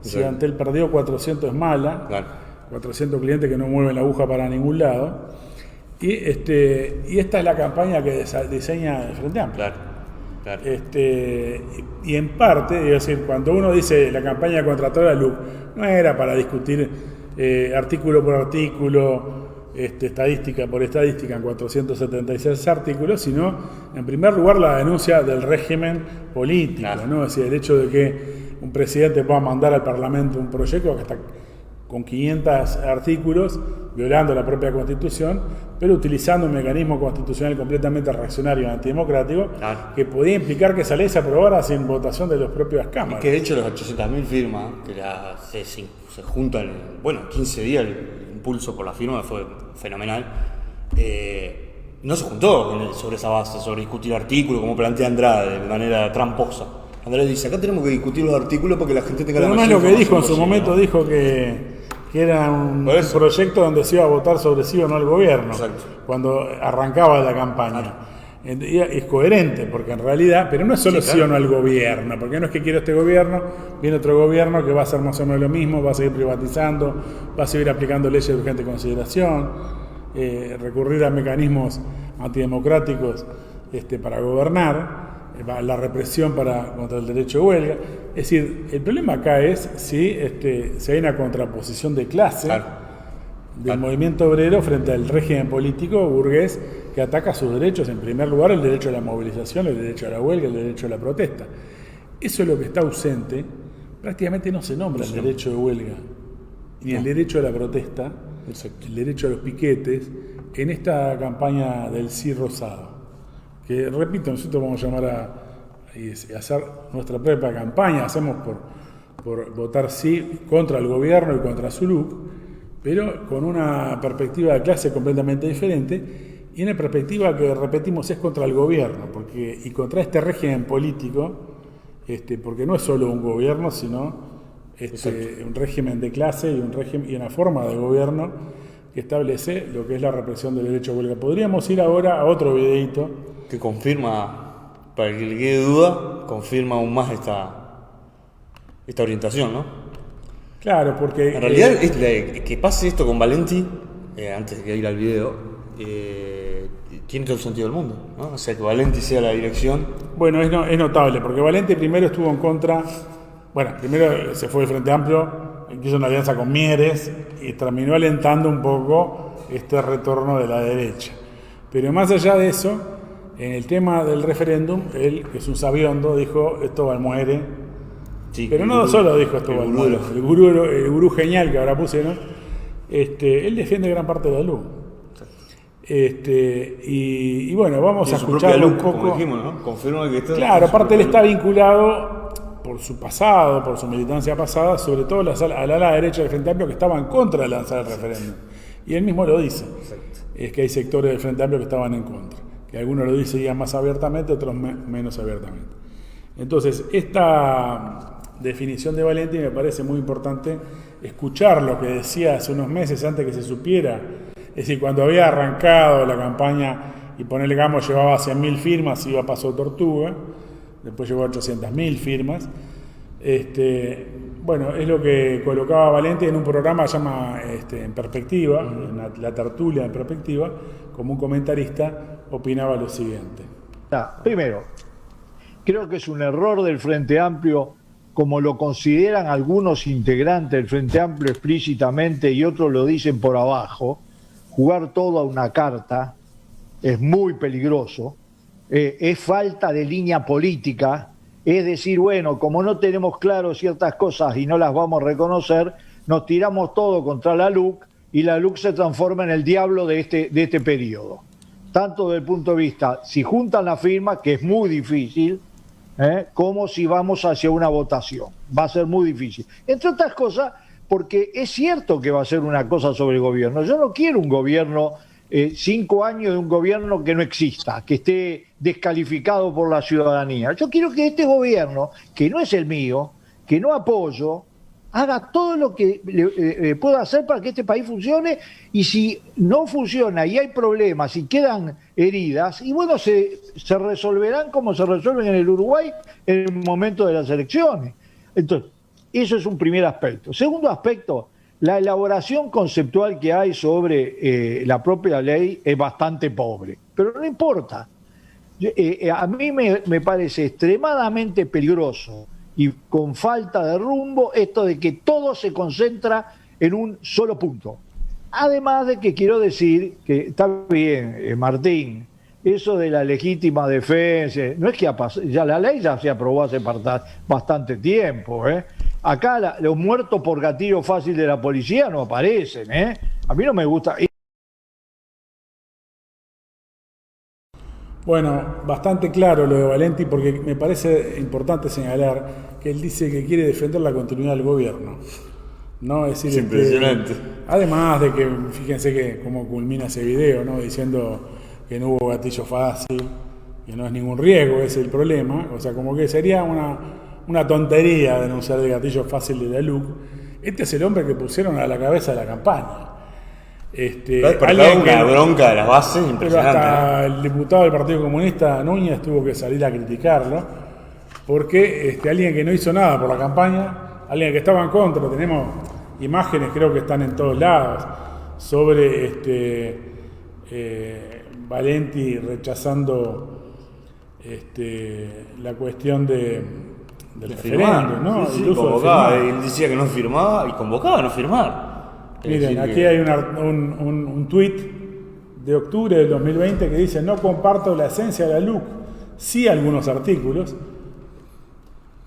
Si Antel perdió 400 es mala. Claro. 400 clientes que no mueven la aguja para ningún lado. Y esta es la campaña que diseña el Frente Amplio. Claro. Y en parte, es decir, cuando uno dice la campaña contra toda la LUC, no era para discutir artículo por artículo, estadística por estadística en 476 artículos, sino en primer lugar la denuncia del régimen político, claro. ¿No? Es decir, el hecho de que un presidente pueda mandar al Parlamento un proyecto que está con 500 artículos, violando la propia Constitución, pero utilizando un mecanismo constitucional completamente reaccionario y antidemocrático, claro. Que podía implicar que esa ley se aprobara sin votación de las propias cámaras. Y que de hecho los 800.000 firmas, que se juntan, bueno, 15 días, el impulso por la firma fue fenomenal, no se juntó sobre esa base, sobre discutir artículos, como plantea Andrade, de manera tramposa. Andrade dice, acá tenemos que discutir los artículos para que la gente tenga la mayor información. Lo que dijo en su momento, ¿no? Dijo que era un proyecto donde se iba a votar sobre sí o no el gobierno. Exacto. Cuando arrancaba la campaña. Claro. Y es coherente, porque en realidad, pero no es solo sí o no al gobierno, porque no es que quiero este gobierno, viene otro gobierno que va a hacer más o menos lo mismo, va a seguir privatizando, va a seguir aplicando leyes de urgente consideración, recurrir a mecanismos antidemocráticos para gobernar. la represión contra el derecho de huelga. Es decir, el problema acá es si hay una contraposición de clase del movimiento obrero frente al régimen político burgués que ataca sus derechos, en primer lugar el derecho a la movilización, el derecho a la huelga, el derecho a la protesta. Eso es lo que está ausente. Prácticamente no se nombra el derecho de huelga, ni el derecho a la protesta, el derecho a los piquetes, en esta campaña del sí rosado. Que, repito, nosotros vamos a llamar a hacer nuestra propia campaña, hacemos por votar sí contra el gobierno y contra su look, pero con una perspectiva de clase completamente diferente y una perspectiva que, repetimos, es contra el gobierno y contra este régimen político, porque no es solo un gobierno, sino un régimen de clase y una forma de gobierno que establece lo que es la represión del derecho a huelga. Podríamos ir ahora a otro videíto que confirma, para el que le quede duda, confirma aún más esta orientación, ¿no? Claro, porque... En realidad, que pase esto con Valenti, antes de ir al video, tiene todo el sentido del mundo, ¿no? O sea, que Valenti sea la dirección. Bueno, es notable, porque Valenti primero estuvo en contra... Bueno, primero se fue del Frente Amplio, hizo una alianza con Mieres y terminó alentando un poco este retorno de la derecha. Pero más allá de eso, en el tema del referéndum, él, que es un sabiondo, dijo, esto va al muere. Sí, pero no solo dijo esto va al muere. El gurú genial que ahora pusieron, él defiende gran parte de la luz. Y bueno, vamos a escucharlo un poco. Como dijimos, ¿no? Confirma que esto... Claro, aparte él está vinculado por su pasado, por su militancia pasada, sobre todo al ala derecha del Frente Amplio que estaba en contra de lanzar el referéndum. Y él mismo lo dice. Es que hay sectores del Frente Amplio que estaban en contra. Que algunos lo dicen más abiertamente, otros menos abiertamente. Entonces, esta definición de Valenti me parece muy importante escuchar lo que decía hace unos meses antes que se supiera. Es decir, cuando había arrancado la campaña y ponerle Gamo llevaba 100.000 firmas, iba a Paso Tortuga, después llegó a 800.000 firmas. Bueno, es lo que colocaba Valenti en un programa que se llama En Perspectiva, en la tertulia En Perspectiva, como un comentarista opinaba lo siguiente. Primero, creo que es un error del Frente Amplio, como lo consideran algunos integrantes del Frente Amplio explícitamente y otros lo dicen por abajo, jugar todo a una carta es muy peligroso, es falta de línea política, es decir, bueno, como no tenemos claro ciertas cosas y no las vamos a reconocer, nos tiramos todo contra la LUC y la LUC se transforma en el diablo de este periodo. Tanto desde el punto de vista, si juntan la firma, que es muy difícil, como si vamos hacia una votación. Va a ser muy difícil. Entre otras cosas, porque es cierto que va a ser una cosa sobre el gobierno. Yo no quiero un gobierno, 5 años de un gobierno que no exista, que esté descalificado por la ciudadanía. Yo quiero que este gobierno, que no es el mío, que no apoyo, haga todo lo que pueda hacer para que este país funcione, y si no funciona y hay problemas y quedan heridas, y bueno, se resolverán como se resuelven en el Uruguay en el momento de las elecciones. Entonces, eso es un primer aspecto. Segundo aspecto, la elaboración conceptual que hay sobre la propia ley es bastante pobre, pero no importa. A mí me parece extremadamente peligroso y con falta de rumbo esto de que todo se concentra en un solo punto. Además de que quiero decir que está bien, Martín, eso de la legítima defensa, no es que ya la ley ya se aprobó hace bastante tiempo, Acá los muertos por gatillo fácil de la policía no aparecen, A mí no me gusta. Bueno, bastante claro lo de Valenti, porque me parece importante señalar que él dice que quiere defender la continuidad del gobierno. ¿No? Es decir, es impresionante. Además de que, fíjense que cómo culmina ese video, ¿no? Diciendo que no hubo gatillo fácil, que no es ningún riesgo, ese es el problema. O sea, como que sería una tontería denunciar el gatillo fácil de la LUC. Este es el hombre que pusieron a la cabeza de la campaña. Una bronca de las bases impresionante. Pero hasta el diputado del Partido Comunista, Núñez, tuvo que salir a criticarlo, porque alguien que no hizo nada por la campaña, alguien que estaba en contra, tenemos imágenes, creo que están en todos lados, sobre Valenti rechazando la cuestión del Firmar, referéndum, ¿no? Sí, El uso de convocaba, firmar. él decía que no firmaba y convocaba a no firmar. Es Miren, decir aquí que- hay un tuit de octubre del 2020 que dice: no comparto la esencia de la LUC, sí algunos artículos.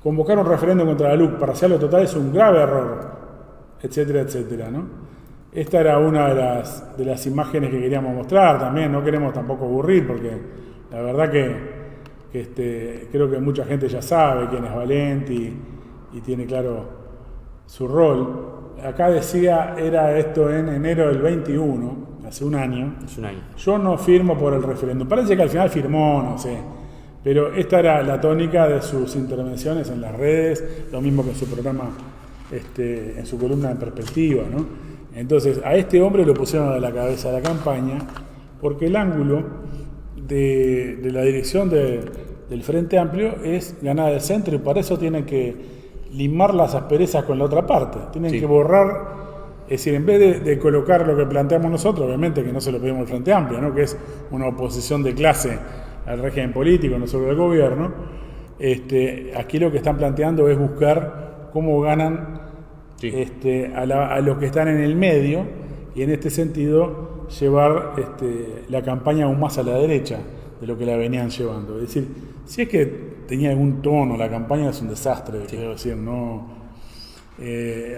Convocar un referéndum contra la LUC parcial o total es un grave error, etcétera, etcétera, ¿no? Esta era una de las imágenes que queríamos mostrar también. No queremos tampoco aburrir, porque la verdad que creo que mucha gente ya sabe quién es Valenti y tiene claro su rol. Acá decía, era esto en enero del 21, hace un año. Es un año. Yo no firmo por el referéndum. Parece que al final firmó, no sé. Pero esta era la tónica de sus intervenciones en las redes, lo mismo que en su programa, en su columna en Perspectiva, ¿no? Entonces, a este hombre lo pusieron a la cabeza de la campaña porque el ángulo de la dirección del Frente Amplio es ganar el centro, y para eso tienen que limar las asperezas con la otra parte. Tienen que borrar, es decir, en vez de colocar lo que planteamos nosotros, obviamente que no se lo pedimos al Frente Amplio, ¿no? Que es una oposición de clase al régimen político, no solo al gobierno. Aquí lo que están planteando es buscar cómo ganan a los que están en el medio, y en este sentido llevar la campaña aún más a la derecha de lo que la venían llevando. Es decir, si es que tenía algún tono, la campaña es un desastre, quiero decir, no.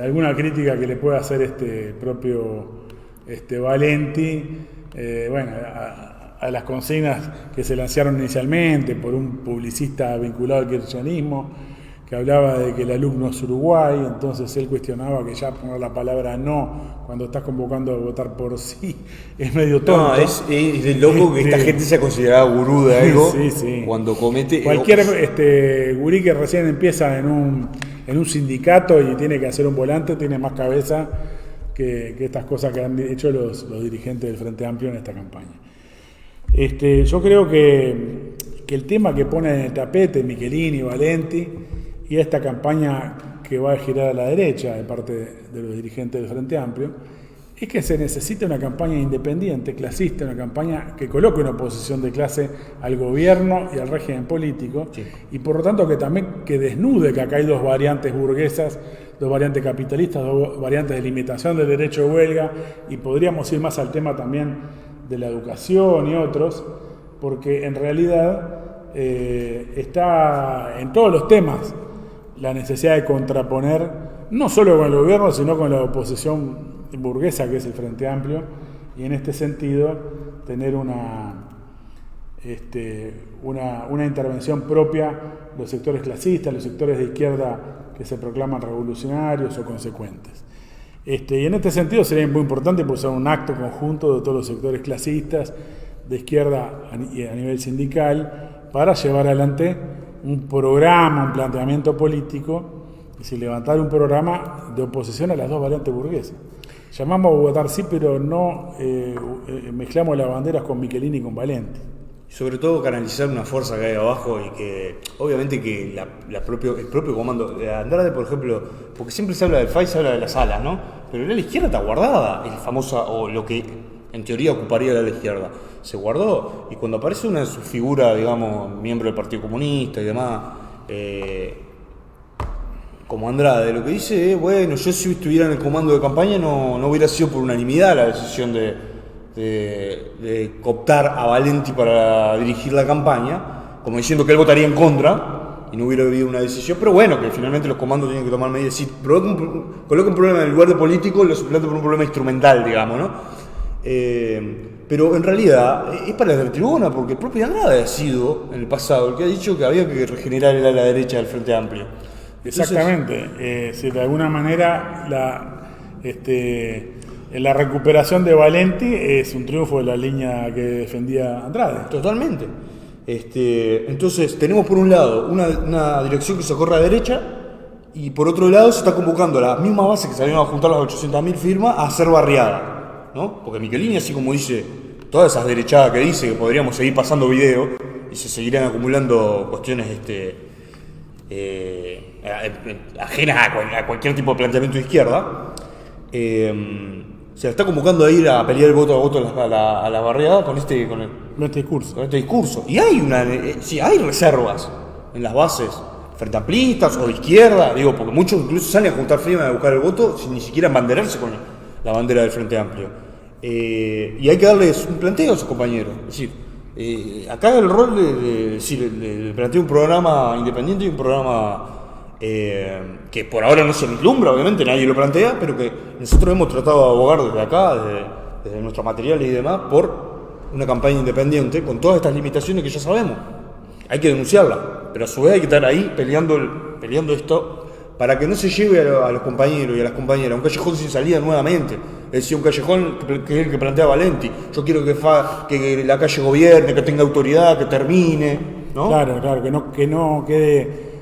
Alguna crítica que le pueda hacer propio Valenti, bueno, a las consignas que se lanzaron inicialmente por un publicista vinculado al kirchnerismo, que hablaba de que la LUC no es Uruguay. Entonces él cuestionaba que ya poner la palabra no cuando estás convocando a votar por sí es medio tonto. No, es de loco que esta gente se ha considerado gurú de algo cuando comete... Cualquier gurí que recién empieza en un sindicato y tiene que hacer un volante tiene más cabeza que estas cosas que han hecho los dirigentes del Frente Amplio en esta campaña. Yo creo que el tema que pone en el tapete Michelini, Valenti y esta campaña que va a girar a la derecha de parte de los dirigentes del Frente Amplio es que se necesita una campaña independiente, clasista, una campaña que coloque una oposición de clase al gobierno y al régimen político, y por lo tanto que desnude que acá hay dos variantes burguesas, dos variantes capitalistas, dos variantes de limitación del derecho de huelga, y podríamos ir más al tema también de la educación y otros, porque en realidad está en todos los temas la necesidad de contraponer, no solo con el gobierno, sino con la oposición burguesa, que es el Frente Amplio, y en este sentido tener una intervención propia, los sectores clasistas, los sectores de izquierda que se proclaman revolucionarios o consecuentes. Y en este sentido sería muy importante impulsar un acto conjunto de todos los sectores clasistas, de izquierda y a nivel sindical, para llevar adelante un programa, un planteamiento político, es decir, levantar un programa de oposición a las dos variantes burguesas. Llamamos a votar sí, pero no mezclamos las banderas con Michelini y con Valenti. Sobre todo canalizar una fuerza que hay abajo, y que obviamente que el propio comando de Andrade, por ejemplo, porque siempre se habla del FAI, se habla de las alas, ¿no? Pero la izquierda está guardada, el famosa, o lo que en teoría ocuparía la izquierda, se guardó, y cuando aparece una de sus figuras, digamos, miembro del Partido Comunista y demás, como Andrade, lo que dice es, bueno, yo si estuviera en el comando de campaña no hubiera sido por unanimidad la decisión de cooptar a Valenti para dirigir la campaña, como diciendo que él votaría en contra y no hubiera habido una decisión, pero bueno, que finalmente los comandos tienen que tomar medidas. Si coloca un problema en lugar de político, lo suplanta por un problema instrumental, digamos, ¿no? Pero en realidad es para la tribuna, porque el propio Andrade ha sido en el pasado el que ha dicho que había que regenerar el ala derecha del Frente Amplio. Exactamente. Si de alguna manera la recuperación de Valenti es un triunfo de la línea que defendía Andrade. Totalmente. Entonces tenemos por un lado una dirección que se corre a derecha, y por otro lado se está convocando a la misma base que salieron a juntar las 800.000 firmas a hacer barriada, ¿no? Porque Michelini, así como dice todas esas derechadas que dice, que podríamos seguir pasando video y se seguirán acumulando cuestiones ajenas a cualquier tipo de planteamiento de izquierda, se la está convocando a ir a pelear el voto a voto a la barriada con este discurso. Y hay sí, hay reservas en las bases frente amplistas o de izquierda, digo, porque muchos incluso salen a juntar firmas a buscar el voto sin ni siquiera embanderarse con la bandera del Frente Amplio. Y hay que darles un planteo a sus compañeros. Es decir, acá el rol de plantear un programa independiente y un programa que por ahora no se vislumbra, obviamente nadie lo plantea, pero que nosotros hemos tratado de abogar desde acá, desde nuestros materiales y demás, por una campaña independiente con todas estas limitaciones que ya sabemos. Hay que denunciarla, pero a su vez hay que estar ahí peleando esto para que no se lleve a los compañeros y a las compañeras a un callejón sin salida nuevamente. Es decir, un callejón que es el que plantea Valenti. Yo quiero que la calle gobierne, que tenga autoridad, que termine, ¿no? Claro, que no quede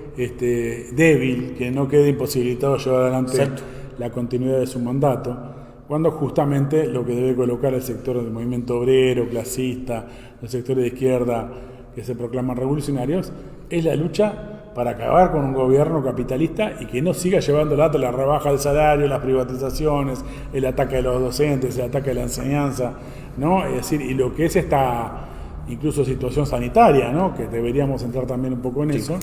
débil, que no quede imposibilitado llevar adelante la continuidad de su mandato, cuando justamente lo que debe colocar el sector del movimiento obrero, clasista, los sectores de izquierda que se proclaman revolucionarios, es la lucha para acabar con un gobierno capitalista y que no siga llevando adelante la rebaja del salario, las privatizaciones, el ataque a los docentes, el ataque a la enseñanza, ¿no? Es decir, y lo que es esta incluso situación sanitaria, ¿no? Que deberíamos entrar también un poco en eso,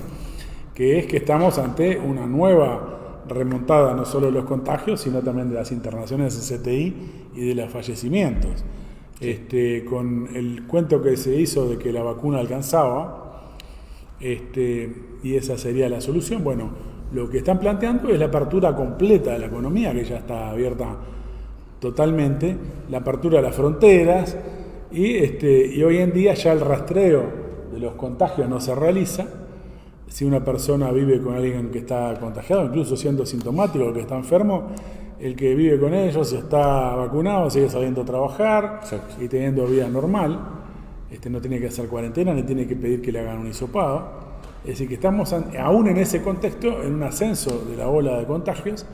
que es que estamos ante una nueva remontada no solo de los contagios, sino también de las internaciones del CTI y de los fallecimientos. Con el cuento que se hizo de que la vacuna alcanzaba, y esa sería la solución, bueno, lo que están planteando es la apertura completa de la economía, que ya está abierta totalmente, la apertura de las fronteras, y hoy en día ya el rastreo de los contagios no se realiza. Si una persona vive con alguien que está contagiado, incluso siendo sintomático o que está enfermo, el que vive con ellos, si está vacunado, sigue saliendo a trabajar y teniendo vida normal. No tiene que hacer cuarentena, ni tiene que pedir que le hagan un hisopado. Es decir, que estamos aún en ese contexto, en un ascenso de la ola de contagios,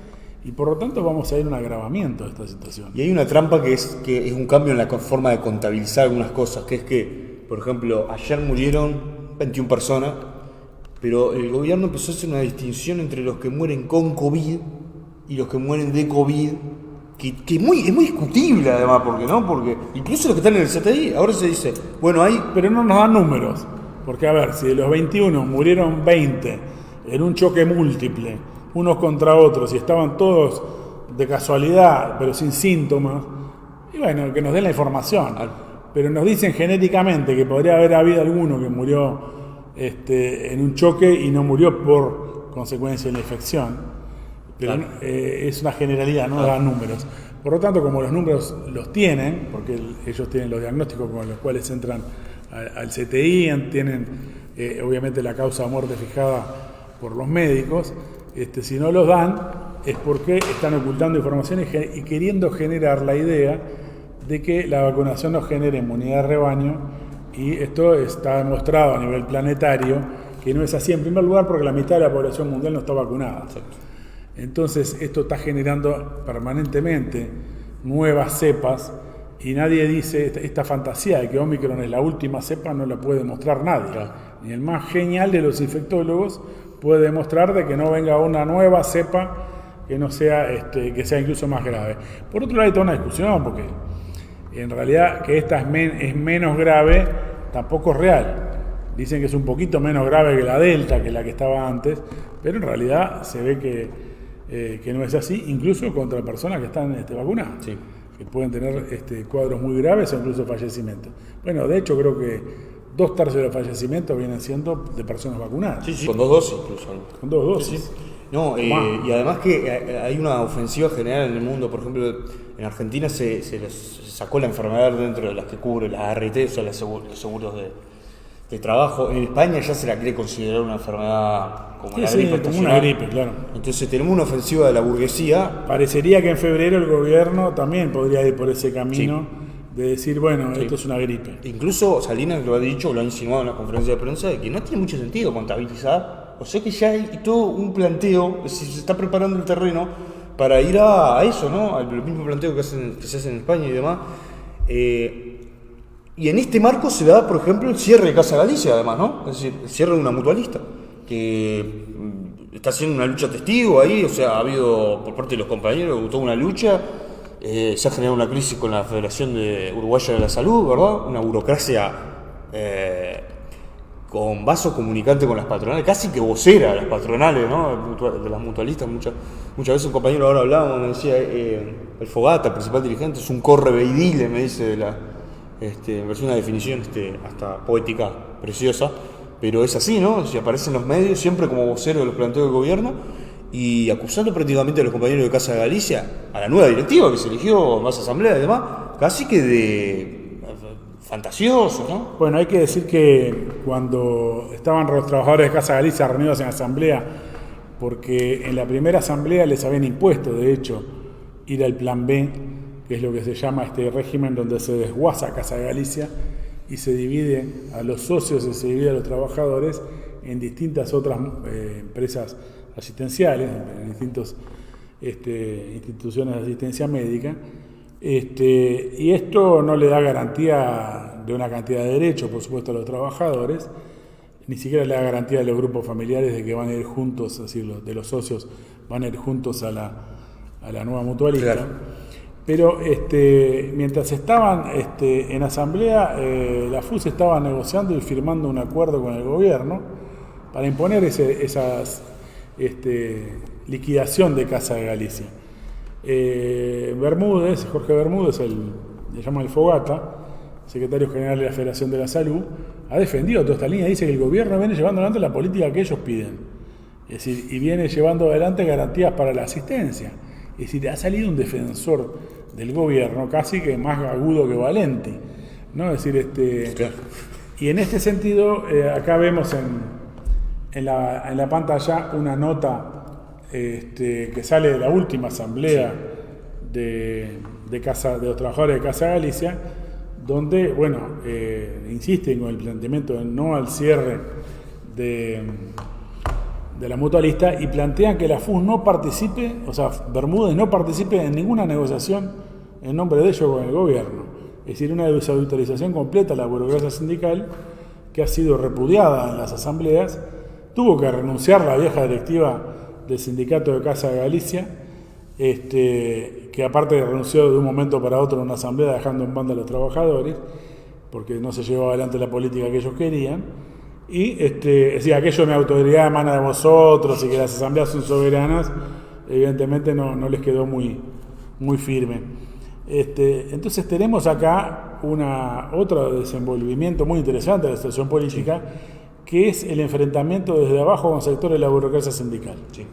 y por lo tanto vamos a ir a un agravamiento de esta situación. Y hay una trampa que es un cambio en la forma de contabilizar algunas cosas, que es que, por ejemplo, ayer murieron 21 personas, pero el gobierno empezó a hacer una distinción entre los que mueren con COVID y los que mueren de COVID, que es muy discutible además, porque incluso los que están en el CTI, ahora se dice, bueno, hay... Pero no nos dan números, porque a ver, si de los 21 murieron 20 en un choque múltiple, unos contra otros, y estaban todos de casualidad, pero sin síntomas, y bueno, que nos den la información. Pero nos dicen genéricamente que podría haber habido alguno que murió en un choque y no murió por consecuencia de la infección. Pero es una generalidad, no dan números. Por lo tanto, como los números los tienen, porque ellos tienen los diagnósticos con los cuales entran al CTI, tienen obviamente la causa de muerte fijada por los médicos, si no los dan es porque están ocultando información y queriendo generar la idea de que la vacunación no genera inmunidad de rebaño, y esto está demostrado a nivel planetario que no es así, en primer lugar porque la mitad de la población mundial no está vacunada. Exacto. Entonces esto está generando permanentemente nuevas cepas, y nadie dice, esta fantasía de que Omicron es la última cepa no la puede demostrar nadie. Claro. Ni el más genial de los infectólogos puede demostrar de que no venga una nueva cepa que no sea, que sea incluso más grave. Por otro lado hay toda una discusión, porque en realidad que esta es menos grave tampoco es real. Dicen que es un poquito menos grave que la Delta, que la que estaba antes, pero en realidad se ve que no es así, incluso contra personas que están vacunadas, que pueden tener cuadros muy graves o incluso fallecimientos. Bueno, de hecho creo que 2/3 de los fallecimientos vienen siendo de personas vacunadas. Sí. Con 2 dosis incluso. Con 2 dosis. Sí. No, y además que hay una ofensiva general en el mundo. Por ejemplo, en Argentina se sacó la enfermedad dentro de las que cubre la ART, o sea, los seguros de trabajo. En España ya se la quiere considerar una enfermedad como la gripe. Como una gripe, claro. Entonces tenemos una ofensiva de la burguesía. Parecería que en febrero el gobierno también podría ir por ese camino de decir, bueno, esto es una gripe. Incluso Salinas lo ha dicho, lo ha insinuado en la conferencia de prensa, de que no tiene mucho sentido contabilizar. O sea que ya hay todo un planteo, se está preparando el terreno para ir a eso, ¿no? Al mismo planteo que se hace en España y demás. Y en este marco se da, por ejemplo, el cierre de Casa Galicia, además, ¿no? Es decir, el cierre de una mutualista, que está haciendo una lucha testigo ahí, o sea, ha habido por parte de los compañeros toda una lucha, Se ha generado una crisis con la Federación Uruguaya de la Salud, ¿verdad? Una burocracia con vaso comunicante con las patronales, casi que vocera de las patronales, ¿no? De las mutualistas. Muchas veces un compañero ahora hablábamos, me decía, el Fogata, el principal dirigente, es un correveidile, me dice, me parece una definición hasta poética, preciosa, pero es así, ¿no? Si aparece en los medios siempre como vocero de los planteos del gobierno y acusando prácticamente a los compañeros de Casa de Galicia, a la nueva directiva que se eligió, más asamblea y demás, casi que de fantasioso, ¿no? Bueno, hay que decir que cuando estaban los trabajadores de Casa Galicia reunidos en asamblea, porque en la primera asamblea les habían impuesto, de hecho, ir al plan B, que es lo que se llama este régimen donde se desguaza Casa Galicia y se divide a los socios y se divide a los trabajadores en distintas otras empresas asistenciales, en distintas instituciones de asistencia médica. Y esto no le da garantía de una cantidad de derechos, por supuesto, a los trabajadores, ni siquiera le da garantía a los grupos familiares de que van a ir juntos, es decir, de los socios van a ir juntos a la nueva mutualista. Claro. Pero mientras estaban en asamblea, la FUS estaba negociando y firmando un acuerdo con el gobierno para imponer esa liquidación de Casa de Galicia. Jorge Bermúdez, le llaman el Fogata, secretario general de la Federación de la Salud, ha defendido toda esta línea, dice que el gobierno viene llevando adelante la política que ellos piden, es decir, y viene llevando adelante garantías para la asistencia. Es decir, ha salido un defensor del gobierno casi que más agudo que Valenti, ¿no? Es decir, claro. Y en este sentido, acá vemos en la pantalla una nota que sale de la última asamblea de los trabajadores de Casa Galicia, donde, bueno, insisten con el planteamiento de no al cierre de la mutualista y plantean que la FUS no participe, o sea, Bermúdez no participe en ninguna negociación en nombre de ellos con el gobierno. Es decir, una desautorización completa a la burocracia sindical que ha sido repudiada en las asambleas. Tuvo que renunciar la vieja directiva del sindicato de Casa de Galicia, que aparte renunció de un momento para otro en una asamblea dejando en banda a los trabajadores, porque no se llevaba adelante la política que ellos querían. Y decía, aquello me autoridad emana de vosotros y que las asambleas son soberanas, evidentemente no les quedó muy firme. Entonces tenemos acá otro desenvolvimiento muy interesante de la situación política, que es el enfrentamiento desde abajo con sectores de la burocracia sindical. Sí.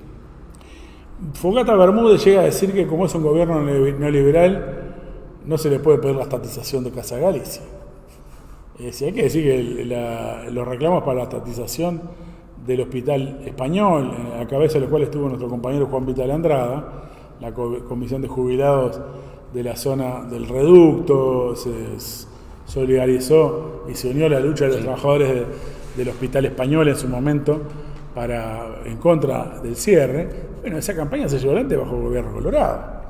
Fogata Bermúdez llega a decir que como es un gobierno neoliberal, no se le puede pedir la estatización de Casa Galicia. Hay que decir que los reclamos para la estatización del Hospital Español, a cabeza de los cuales estuvo nuestro compañero Juan Vital Andrada, la comisión de jubilados de la zona del reducto, se solidarizó y se unió a la lucha de los trabajadores del Hospital Español en su momento en contra del cierre. Bueno, esa campaña se llevó adelante bajo el gobierno colorado.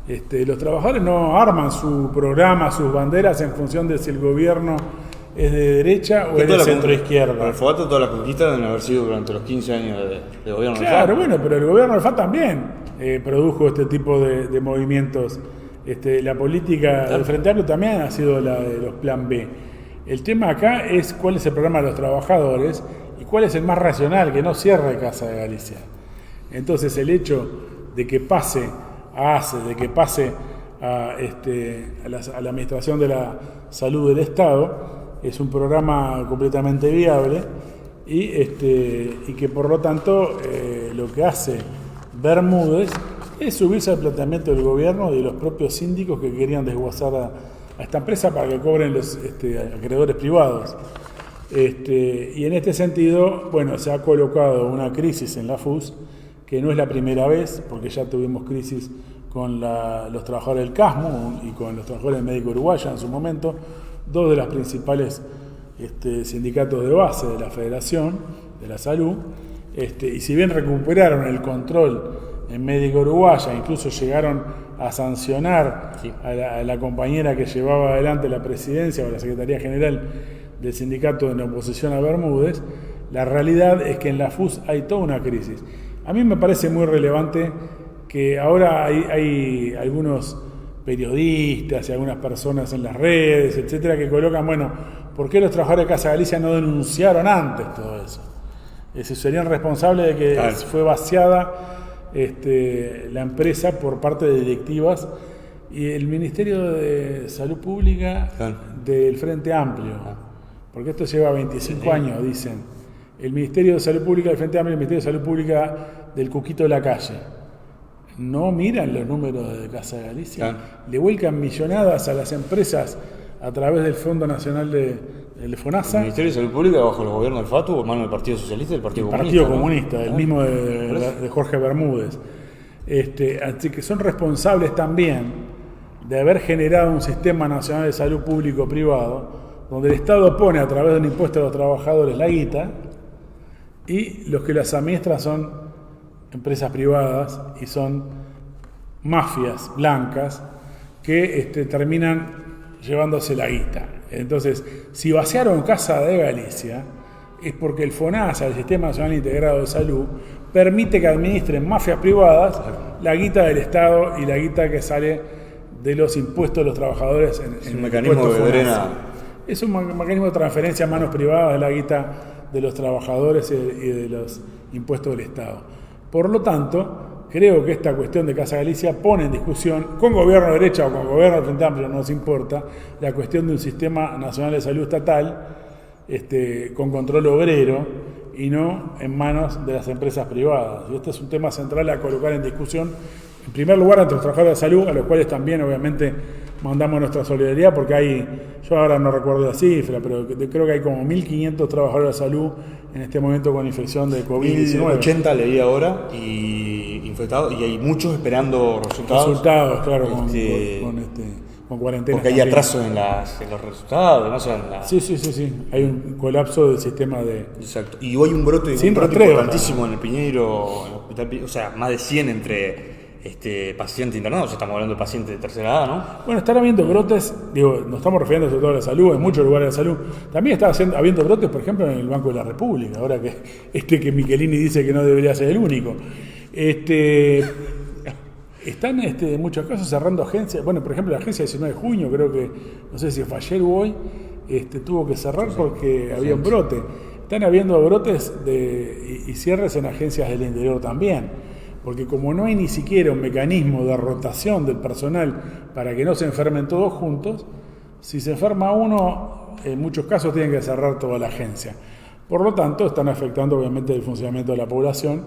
Los trabajadores no arman su programa, sus banderas en función de si el gobierno es de derecha o es de centro-izquierda. Pero el Fogata, todas las conquistas deben haber sido durante los 15 años de gobierno. Claro, bueno, pero el gobierno del FA también produjo este tipo de movimientos. La política del Frente Amplio también ha sido la de los Plan B. El tema acá es cuál es el programa de los trabajadores y cuál es el más racional, que no cierre Casa de Galicia. Entonces el hecho de que pase a ACE, de que pase a la Administración de la Salud del Estado, es un programa completamente viable y que por lo tanto lo que hace Bermúdez es subirse al planteamiento del gobierno y de los propios síndicos que querían desguazar a esta empresa para que cobren los acreedores privados. Y en este sentido, bueno, se ha colocado una crisis en la FUS, que no es la primera vez, porque ya tuvimos crisis con los trabajadores del CASMO y con los trabajadores del Médico Uruguaya en su momento, dos de los principales sindicatos de base de la Federación de la Salud, y si bien recuperaron el control en Médico Uruguaya, incluso llegaron a sancionar a la compañera que llevaba adelante la presidencia o la Secretaría General del sindicato en oposición a Bermúdez, la realidad es que en la FUS hay toda una crisis. A mí me parece muy relevante que ahora hay algunos periodistas y algunas personas en las redes, etcétera, que colocan, bueno, ¿por qué los trabajadores de Casa Galicia no denunciaron antes todo eso? Serían responsables de que fue vaciada la empresa por parte de directivas y el Ministerio de Salud Pública del Frente Amplio, porque esto lleva 25 años, dicen. El Ministerio de Salud Pública del Frente Amplio y el Ministerio de Salud Pública del Cuquito de la Calle. No miran los números de Casa Galicia, le vuelcan millonadas a las empresas a través del Fondo Nacional del FONASA. ¿El Ministerio de Salud Pública bajo los gobiernos del FATU o mano del Partido Socialista y del Partido Comunista? Partido Comunista, el mismo de Jorge Bermúdez. Así que son responsables también de haber generado un sistema nacional de salud público-privado donde el Estado pone a través de un impuesto a los trabajadores la guita y los que las administran son empresas privadas y son mafias blancas que terminan llevándose la guita. Entonces, si vaciaron Casa de Galicia, es porque el FONASA, el Sistema Nacional Integrado de Salud, permite que administren mafias privadas la guita del Estado y la guita que sale de los impuestos de los trabajadores en un mecanismo de drena. Es un mecanismo de transferencia a manos privadas de la guita de los trabajadores y de los impuestos del Estado. Por lo tanto, creo que esta cuestión de Casa Galicia pone en discusión, con gobierno de derecha o con gobierno del Frente Amplio, no nos importa, la cuestión de un sistema nacional de salud estatal con control obrero y no en manos de las empresas privadas. Y este es un tema central a colocar en discusión, en primer lugar, entre los trabajadores de salud, a los cuales también, obviamente, mandamos nuestra solidaridad, porque hay, yo ahora no recuerdo la cifra, pero creo que hay como 1.500 trabajadores de salud en este momento con infección de COVID-19. 80 leí ahora y infectados, y hay muchos esperando resultados. Resultados, claro, con cuarentena. Porque hay atrasos en los resultados, ¿no? O sea, Sí. Hay un colapso del sistema de... Exacto. Y hoy un brote importantísimo en el Piñeiro, en el hospital, o sea, más de 100 entre pacientes internados, estamos hablando de pacientes de tercera edad, ¿no? Bueno, están habiendo brotes, nos estamos refiriendo sobre todo a la salud, en muchos lugares de salud. También está habiendo brotes, por ejemplo, en el Banco de la República, ahora que Michelini dice que no debería ser el único. Están en muchos casos cerrando agencias. Bueno, por ejemplo, la agencia 19 de junio, creo que, no sé si fue ayer o hoy, tuvo que cerrar porque había un brote. Están habiendo brotes y cierres en agencias del interior también. Porque como no hay ni siquiera un mecanismo de rotación del personal para que no se enfermen todos juntos, si se enferma uno, en muchos casos tienen que cerrar toda la agencia. Por lo tanto, están afectando obviamente el funcionamiento de la población,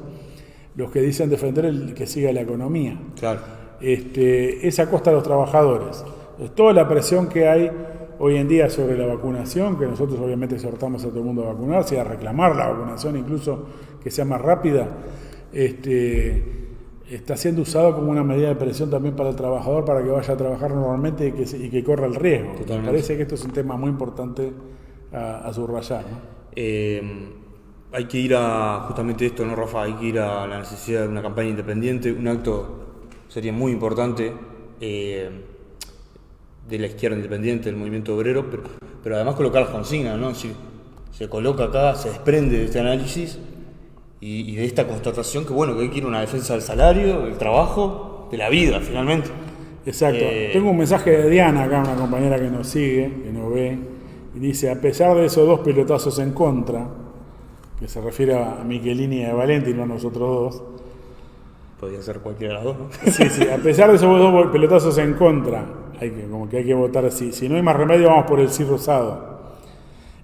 los que dicen defender que siga la economía. Claro. Es a costa de los trabajadores. Toda la presión que hay hoy en día sobre la vacunación, que nosotros obviamente exhortamos a todo el mundo a vacunarse y a reclamar la vacunación, incluso que sea más rápida, está siendo usado como una medida de presión también para el trabajador para que vaya a trabajar normalmente y que corra el riesgo. Totalmente. Me parece que esto es un tema muy importante a subrayar, ¿no? Hay que ir justamente esto, ¿no, Rafa? Hay que ir a la necesidad de una campaña independiente, un acto sería muy importante de la izquierda independiente, del movimiento obrero, pero además colocar las consignas, ¿no? Es decir, se coloca acá, se desprende de este análisis y de esta constatación que hay que ir a una defensa del salario, del trabajo, de la vida, finalmente. Exacto. Tengo un mensaje de Diana acá, una compañera que nos sigue, que nos ve, y dice, a pesar de esos 2 pelotazos en contra, que se refiere a Michelini y a Valenti, no a nosotros dos. Podría ser cualquiera de las dos, ¿no? Sí, a pesar de esos 2 pelotazos en contra, hay que votar así. Si no hay más remedio, vamos por el sí rosado.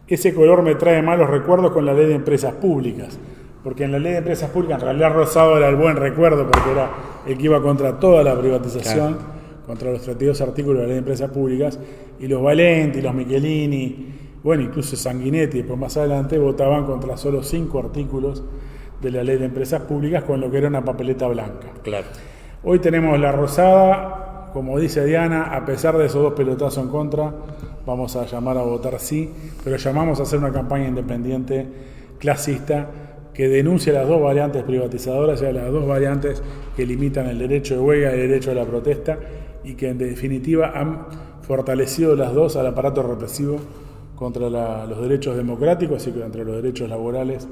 Ese color me trae malos recuerdos con la ley de empresas públicas. Porque en la ley de empresas públicas, en realidad rosado era el buen recuerdo, porque era el que iba contra toda la privatización, claro, contra los 32 artículos de la ley de empresas públicas, y los Valenti, los Michelini, incluso Sanguinetti, después más adelante, votaban contra solo 5 artículos de la ley de empresas públicas, con lo que era una papeleta blanca. Claro. Hoy tenemos la rosada, como dice Diana, a pesar de esos 2 pelotazos en contra, vamos a llamar a votar sí, pero llamamos a hacer una campaña independiente, clasista, que denuncie las 2 variantes privatizadoras, y las 2 variantes que limitan el derecho de huelga y el derecho a la protesta, y que en definitiva han fortalecido las 2 al aparato represivo contra los derechos democráticos y contra los derechos laborales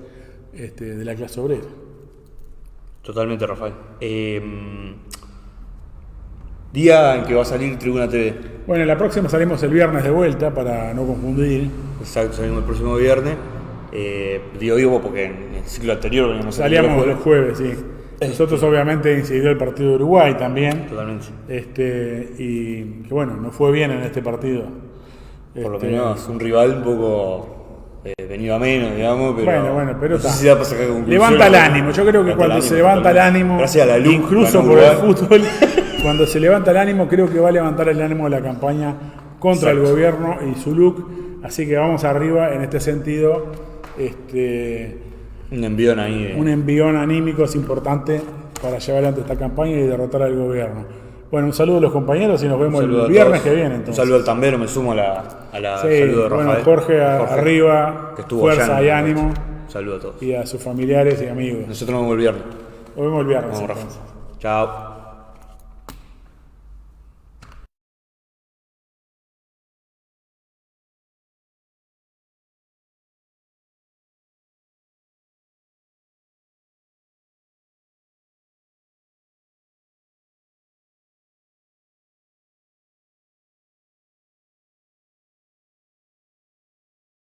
de la clase obrera. Totalmente, Rafael. Día en que va a salir Tribuna TV. Bueno, la próxima salimos el viernes de vuelta para no confundir. Exacto, salimos el próximo viernes. Digo porque en el ciclo anterior veníamos Salíamos los jueves, sí. Nosotros obviamente incidió el partido de Uruguay también. Totalmente. Y que bueno, no fue bien en este partido. Por lo menos un rival un poco venido a menos, digamos, pero, pero no sé está. si da para sacar conclusiones. Levanta el ánimo. Yo creo que cuando se levanta el ánimo, gracias a la luz, incluso por el fútbol, cuando se levanta el ánimo, creo que va a levantar el ánimo de la campaña contra el gobierno y su look. Así que vamos arriba en este sentido. Un envión ahí. Un envión anímico es importante para llevar adelante esta campaña y derrotar al gobierno. Bueno, un saludo a los compañeros y nos vemos el viernes que viene. Entonces. Un saludo al tambero, me sumo a la saludo de Rafael. Bueno, Jorge arriba, que estuvo fuerza allá, y ánimo. Un saludo a todos. Y a sus familiares y amigos. Nosotros nos vemos el viernes. Nos vemos el viernes. Vamos, Rafa. Chao.